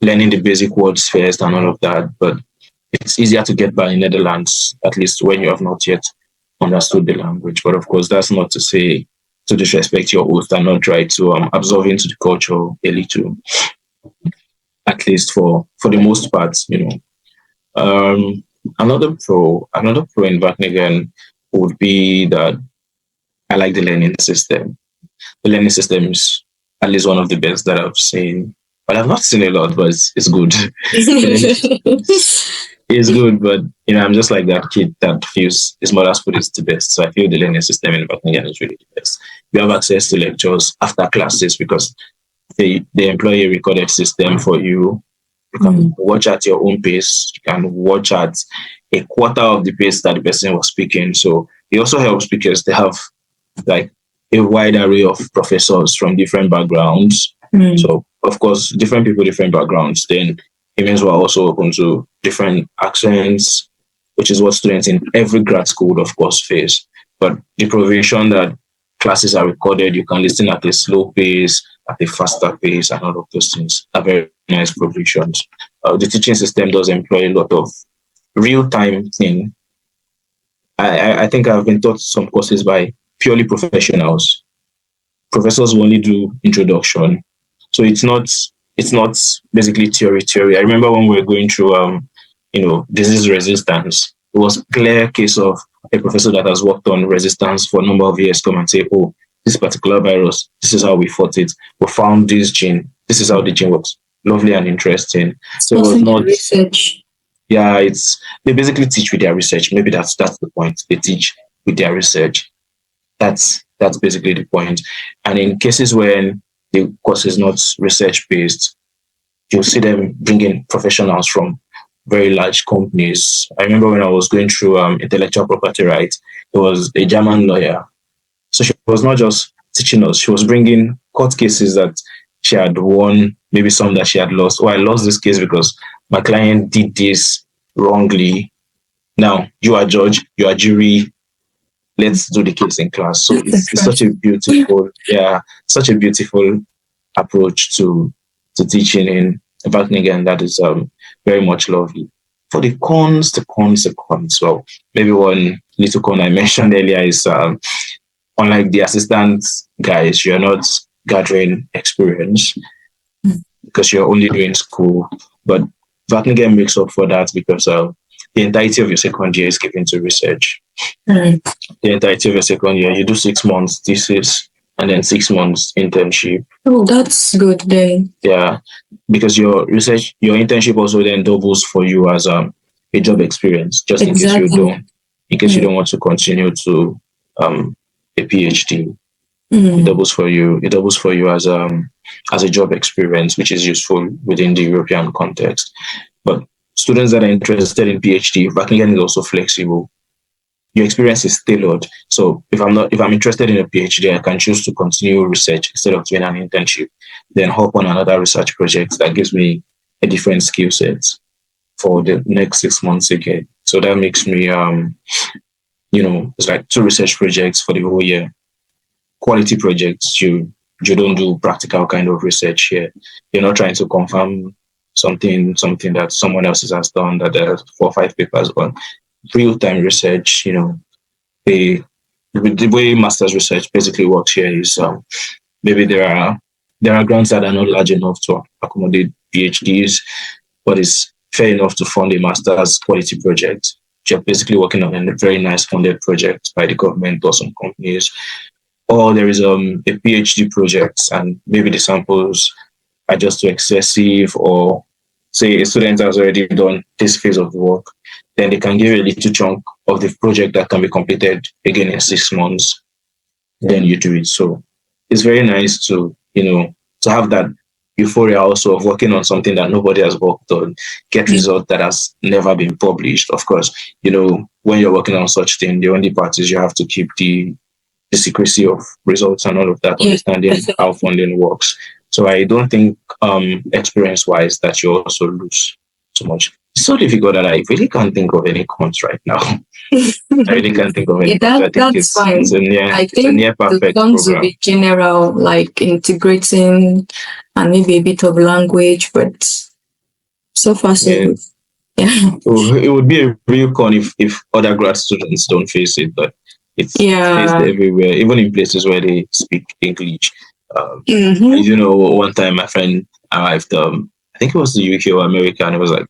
learning the basic words first and all of that. But it's easier to get by in Netherlands, at least when you have not yet understood the language. But of course, that's not to say to disrespect your host and not try to absorb into the culture a little, at least for the most part, Another pro in Wageningen would be that I like the learning system. The learning system is at least one of the best that I've seen. But I've not seen a lot, but it's good. It's good, but I'm just like that kid that feels his mother's food is the best. So I feel the learning system in Wageningen is really the best. You have access to lectures after classes because they employ a recorded system for you. You can watch at your own pace. You can watch at a quarter of the pace that the person was speaking. So it also helps because they have like a wide array of professors from different backgrounds. So of course, different people, different backgrounds. Then it means we're also open to different accents, which is what students in every grad school would of course face. But the provision that classes are recorded, you can listen at a slow pace, at a faster pace, and all of those things are very nice provisions. The teaching system does employ a lot of real-time thing. I think I've been taught some courses by purely professionals. Professors will only do introduction. So it's not basically theory. I remember when we were going through disease resistance, it was a clear case of a professor that has worked on resistance for a number of years come and say, oh, this particular virus. This is how we fought it. We found this gene. This is how the gene works. Lovely and interesting. So it was Mostly not. research. Yeah, it's they basically teach with their research. Maybe that's the point. They teach with their research. That's basically the point. And in cases when the course is not research based, you'll see them bringing professionals from very large companies. I remember when I was going through intellectual property rights, there was a German lawyer. So she was not just teaching us; she was bringing court cases that she had won, maybe some that she had lost. Oh, I lost this case because my client did this wrongly. Now you are judge, you are jury. Let's do the case in class. So That's it's such a interesting. beautiful, yeah, such a beautiful approach to teaching in Wageningen that is very much lovely. For the cons. Well, maybe one little con I mentioned earlier is unlike the assistant guys, you're not gathering experience because you're only doing school. But Wageningen makes up for that because the entirety of your second year is given to research. Mm. The entirety of your second year, you do 6 months thesis and then 6 months internship. Oh, that's good then. Yeah, because your internship also then doubles for you as a job experience, just Exactly. in case you Mm. don't want to continue to um a PhD. It Mm. doubles for you. It doubles for you as a job experience, which is useful within the European context. But students that are interested in PhD, Wageningen is also flexible. Your experience is tailored. So if I'm interested in a PhD, I can choose to continue research instead of doing an internship, then hop on another research project that gives me a different skill set for the next 6 months again. So that makes me it's like two research projects for the whole year. Quality projects, you don't do practical kind of research here. You're not trying to confirm something that someone else has done that there are 4 or 5 papers on. Real time research, the the way master's research basically works here is maybe there are grants that are not large enough to accommodate PhDs, but it's fair enough to fund a master's quality project. You're basically working on a very nice funded project by the government or some companies. Or there is a PhD project and maybe the samples are just too excessive, or say a student has already done this phase of the work, then they can give you a little chunk of the project that can be completed again in 6 months, then you do it. So it's very nice to have that euphoria also of working on something that nobody has worked on, get Yeah. result that has never been published. Of course, when you're working on such thing, the only part is you have to keep the secrecy of results and all of that, Yeah. understanding how funding works. So I don't think experience wise that you also lose too much. It's so difficult that I really can't think of any cons right now. I really can't think of any Yeah, cons. I think that's fine. I it's a think near the perfect cons will program. be general, like integrating and maybe a bit of language, but so far so Yeah. good. Yeah. So it would be a real con if other grad students don't face it, but it's faced Yeah. everywhere, even in places where they speak English. Mm-hmm. One time my friend arrived, I think it was the UK or America, and it was like,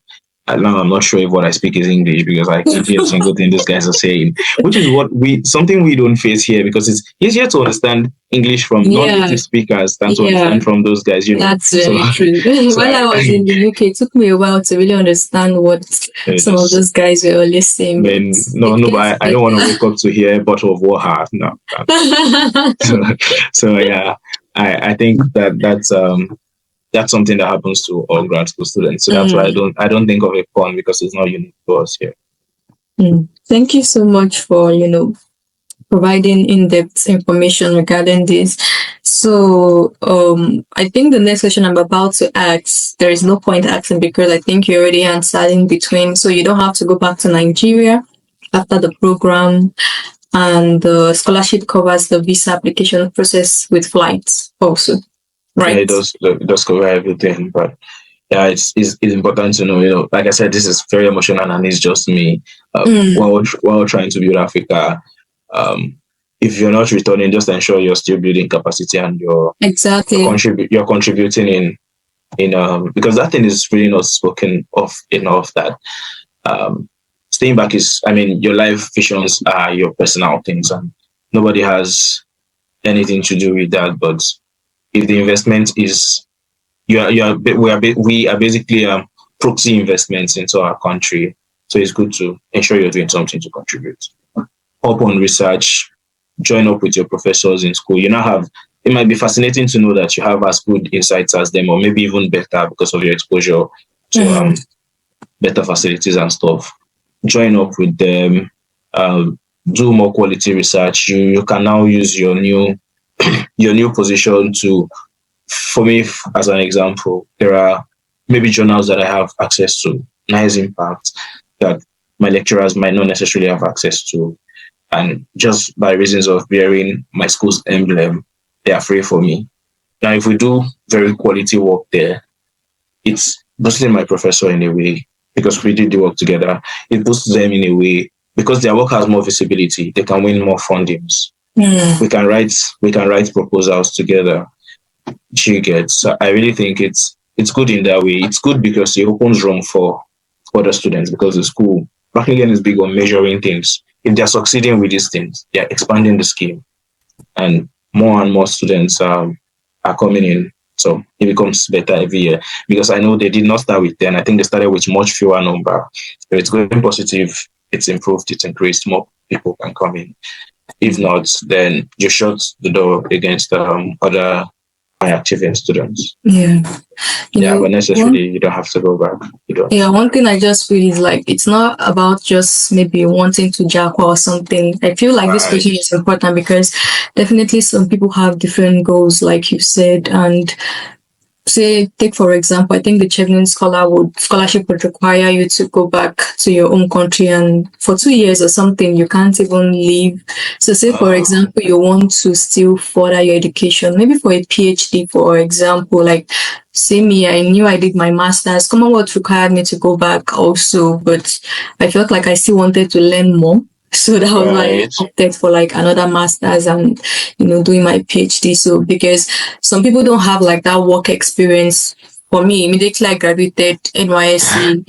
now I'm not sure if what I speak is English because I can't hear a single thing these guys are saying, which is something we don't face here because it's easier to understand English from Yeah. non-native speakers than to Yeah. understand from those guys. That's So, very true. so While I was in the UK, it took me a while to really understand what I some of just those guys were always saying, but no, it no, gets but I don't want to wake up to hear a bottle of water. No. So, better. so yeah, I think that's something that happens to all grad school students. So that's why Mm. I don't think of a con because it's not unique to us here. Mm. Thank you so much for, providing in-depth information regarding this. So, I think the next question I'm about to ask, there is no point asking because I think you already answered in between. So you don't have to go back to Nigeria after the program, and the scholarship covers the visa application process with flights also, Yeah, right? it does cover everything, but yeah, it's important to know. Like I said, this is very emotional and it's just me. Mm, While trying to build Africa, um, if you're not returning, just ensure you're still building capacity and exactly. you're contributing in because that thing is really not spoken of enough that um staying back is, I mean, your life visions are your personal things and nobody has anything to do with that. But if the investment is we are basically proxy investments into our country, so it's good to ensure you're doing something to contribute. Up on research, join up with your professors in school. You now have, it might be fascinating to know that you have as good insights as them, or maybe even better because of your exposure to better facilities and stuff. Join up with them, do more quality research. You can now use your new your new position to, for me, as an example, there are maybe journals that I have access to, nice impact, that my lecturers might not necessarily have access to. And just by reasons of bearing my school's emblem, they are free for me. Now, if we do very quality work there, it's boosting my professor in a way because we did the work together. It boosts them in a way because their work has more visibility. They can win more fundings. We can write proposals together. You get. So I really think it's good in that way. It's good because it opens room for other students because the school, Wageningen is big on measuring things. If they're succeeding with these things, they're expanding the scheme, and more students are coming in. So it becomes better every year because I know they did not start with 10. I think they started with much fewer number. So it's going positive. It's improved. It's increased. More people can come in. If not, then you shut the door against other high achieving students. Yeah. But necessarily you don't have to go back. You don't. Yeah, one thing I just feel is like it's not about just maybe wanting to jack or something. I feel like this question is important because definitely some people have different goals, like you said, and say take for example, I think the Chevening scholarship would require you to go back to your home country and for 2 years or something you can't even leave. So say for example you want to still further your education, maybe for a PhD for example, like say me, I knew I did my master's. Commonwealth required me to go back also, but I felt like I still wanted to learn more. So that was why I opted for like another master's and, doing my PhD. So because some people don't have like that work experience. For me, immediately I graduated NYSC.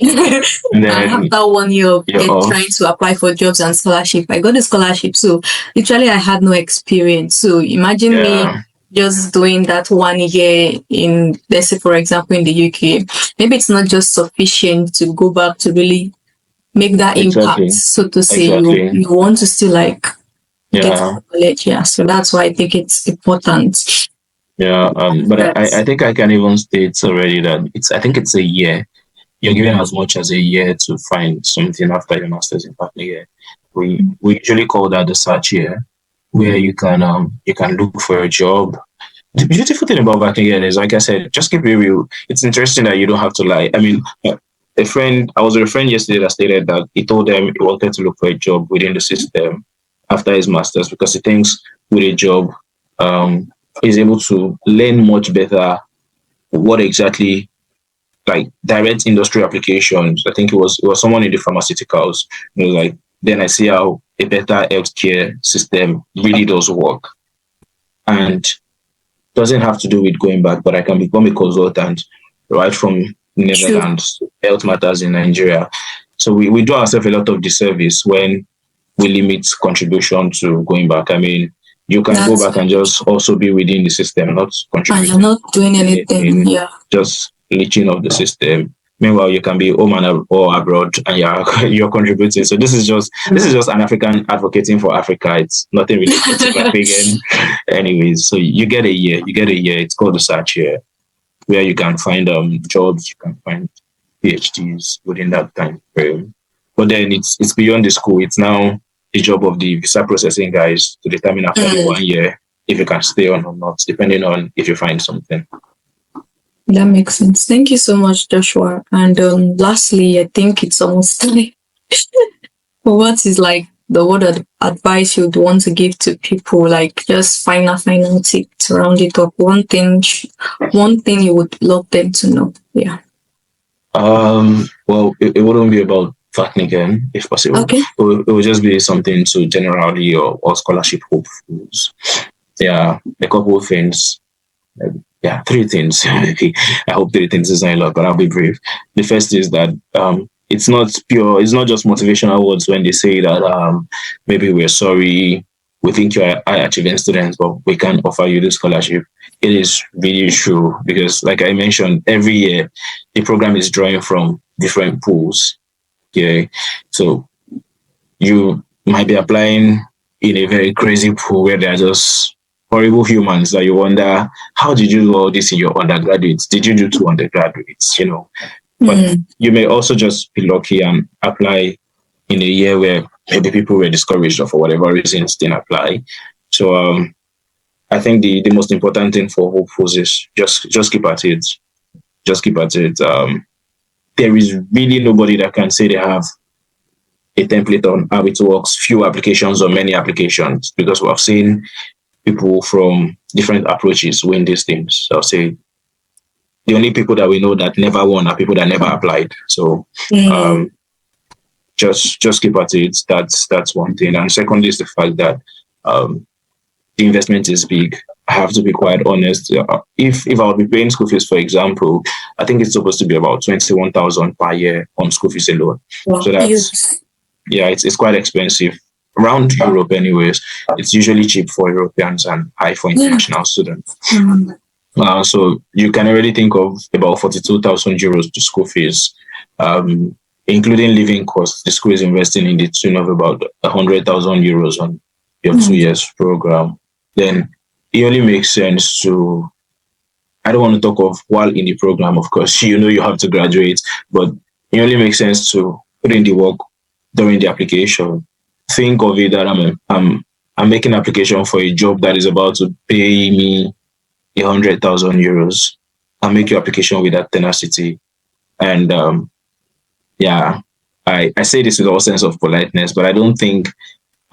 And after 1 year of trying to apply for jobs and scholarship, I got a scholarship. So literally I had no experience. So imagine me just doing that 1 year in, let's say, for example, in the UK. Maybe it's not just sufficient to go back to really make that impact, so to say. You want to still like get knowledge. Yeah, so that's why I think it's important. But I think I can even state already that I think it's a year. You're given as much as a year to find something after your master's in partner year. We usually call that the search year, where you can look for a job. The beautiful thing about Wageningen is, like I said, just keep it real. It's interesting that you don't have to lie. I mean, I was with a friend yesterday that stated that he told them he wanted to look for a job within the system after his master's because he thinks with a job, he's able to learn much better what exactly, like direct industry applications. I think it was someone in the pharmaceuticals. Like, then I see how a better healthcare system really does work, and doesn't have to do with going back, but I can become a consultant right from Netherlands, health matters in Nigeria. So we do ourselves a lot of disservice when we limit contribution to going back. I mean, you can go back and just also be within the system, not contributing. And you're not doing anything, just leeching of the system. Meanwhile, you can be home or abroad and you're contributing. So this is just an African advocating for Africa. It's nothing related to Wageningen. Anyways, so you get a year. It's called the search year, where you can find jobs, you can find PhDs within that time frame. But then it's beyond the school. It's now the job of the visa processing guys to determine after the 1 year if you can stay on or not, depending on if you find something. That makes sense. Thank you so much, Joshua. And lastly, I think it's almost time. What is like the word of advice you'd want to give to people? Like just final tip to round it up. One thing you would love them to know. Yeah. Well, it wouldn't be about Wageningen, if possible. Okay. It would just be something to generally or scholarship hopefuls. Yeah, a couple of things. 3 things. I hope 3 things is not a lot, but I'll be brief. The first is that it's not just motivational words when they say that maybe we're sorry we think you're a high achieving student, but we can't offer you the scholarship. It is really true because, like I mentioned, every year the program is drawing from different pools. Okay, so you might be applying in a very crazy pool where there are just horrible humans that you wonder, how did you do all this in your undergraduates? Did you do two undergraduates? But you may also just be lucky and apply in a year where maybe people were discouraged or for whatever reasons didn't apply. So I think the most important thing for hopefuls is just keep at it. Just keep at it. There is really nobody that can say they have a template on how it works, few applications or many applications, because we have seen people from different approaches win these things. So I'll say the only people that we know that never won are people that never applied. So just keep at it. That's one thing. And secondly is the fact that the investment is big. I have to be quite honest. If I would be paying school fees, for example, I think it's supposed to be about 21,000 per year on school fees alone. Wow. So that's it's quite expensive around Europe, anyways. It's usually cheap for Europeans and high for international students. So you can already think of about 42,000 euros to school fees, including living costs. The school is investing in the tune of about 100,000 euros on your 2 years program. Then it only makes sense to, I don't want to talk of while in the program, of course, you have to graduate, but it only makes sense to put in the work during the application. Think of it that I'm making an application for a job that is about to pay me 100,000 euros. I'll make your application with that tenacity. And I say this with all sense of politeness, but I don't think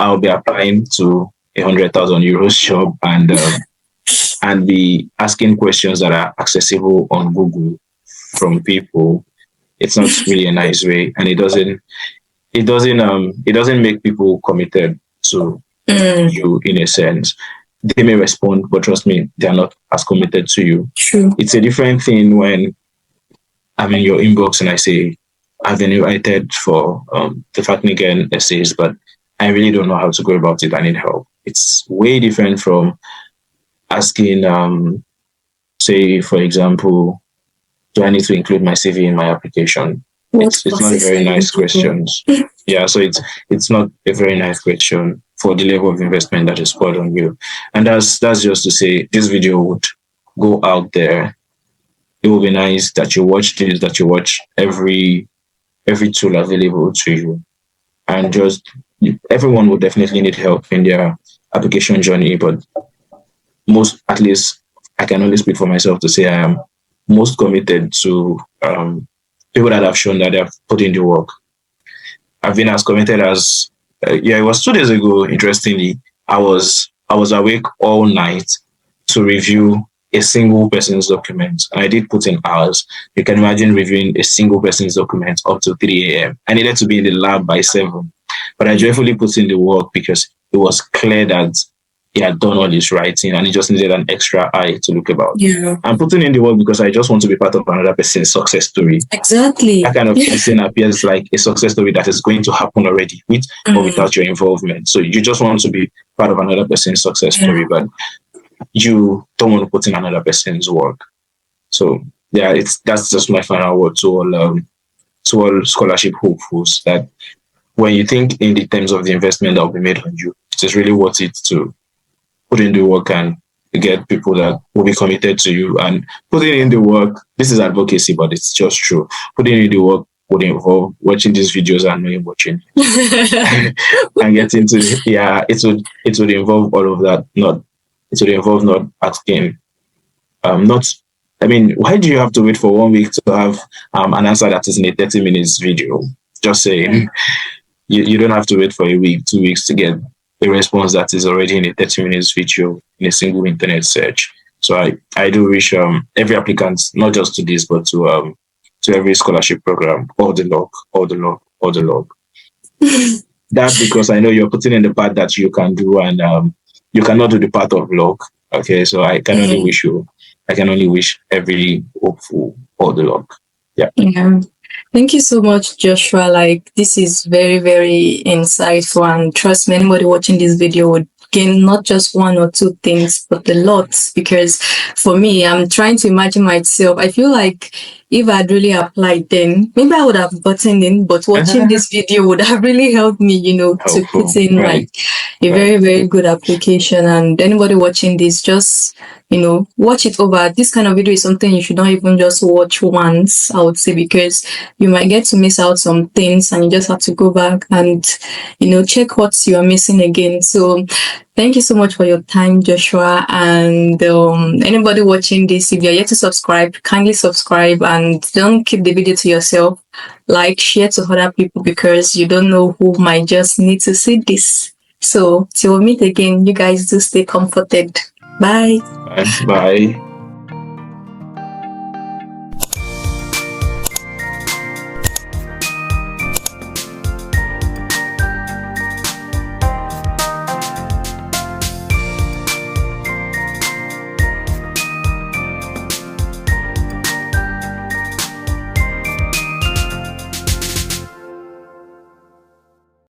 I'll be applying to 100,000 euros job and be asking questions that are accessible on Google from people. It's not really a nice way, and it doesn't make people committed to you in a sense. They may respond, but trust me, they are not as committed to you. True. It's a different thing when I'm in your inbox and I say, I've been invited for the Wageningen essays, but I really don't know how to go about it. I need help. It's way different from asking, say, for example, do I need to include my CV in my application? It's not very nice questions. So it's not a very nice question for the level of investment that is poured on you. And that's just to say this video would go out there. It will be nice that you watch this, that you watch every tool available to you. And just everyone will definitely need help in their application journey, but most, at least I can only speak for myself to say I am most committed to people that have shown that they have put in the work. I've been as committed as it was 2 days ago. Interestingly, I was awake all night to review a single person's document. And I did put in hours. You can imagine reviewing a single person's document up to 3 a.m. I needed to be in the lab by 7, but I joyfully put in the work because it was clear that he had done all his writing and he just needed an extra eye to look about. Yeah. I'm putting in the work because I just want to be part of another person's success story. Exactly. That kind of person appears like a success story that is going to happen already with or without your involvement. So you just want to be part of another person's success story, but you don't want to put in another person's work. So that's just my final word to all scholarship hopefuls, that when you think in the terms of the investment that will be made on you, it is really worth it to put in the work and get people that will be committed to you. And putting in the work, this is advocacy, but it's just true. Putting in the work would involve watching these videos and not watching and getting to it would involve all of that. It would involve not asking why do you have to wait for 1 week to have an answer that is in a 30 minutes video? Just saying, you don't have to wait for a week, 2 weeks to get a response that is already in a 30 minutes video in a single internet search. So I do wish every applicant, not just to this, but to every scholarship program, all the luck. That's because I know you're putting in the part that you can do, and you cannot do the part of luck. Okay, so I can only wish every hopeful all the luck. Yeah. Thank you so much, Joshua. Like, this is very, very insightful, and trust me, anybody watching this video would gain not just one or two things, but a lot. Because for me, I'm trying to imagine myself. I feel like if I'd really applied then, maybe I would have gotten in, but watching this video would have really helped me, to Helpful. put in Right. a very, very good application. And anybody watching this, just, watch it over. This kind of video is something you should not even just watch once, I would say, because you might get to miss out some things and you just have to go back and, check what you are missing again. So thank you so much for your time, Joshua. And anybody watching this, if you're yet to subscribe, kindly subscribe and don't keep the video to yourself. Like, share to other people because you don't know who might just need to see this. So till we meet again, you guys do stay comforted. Bye. Bye.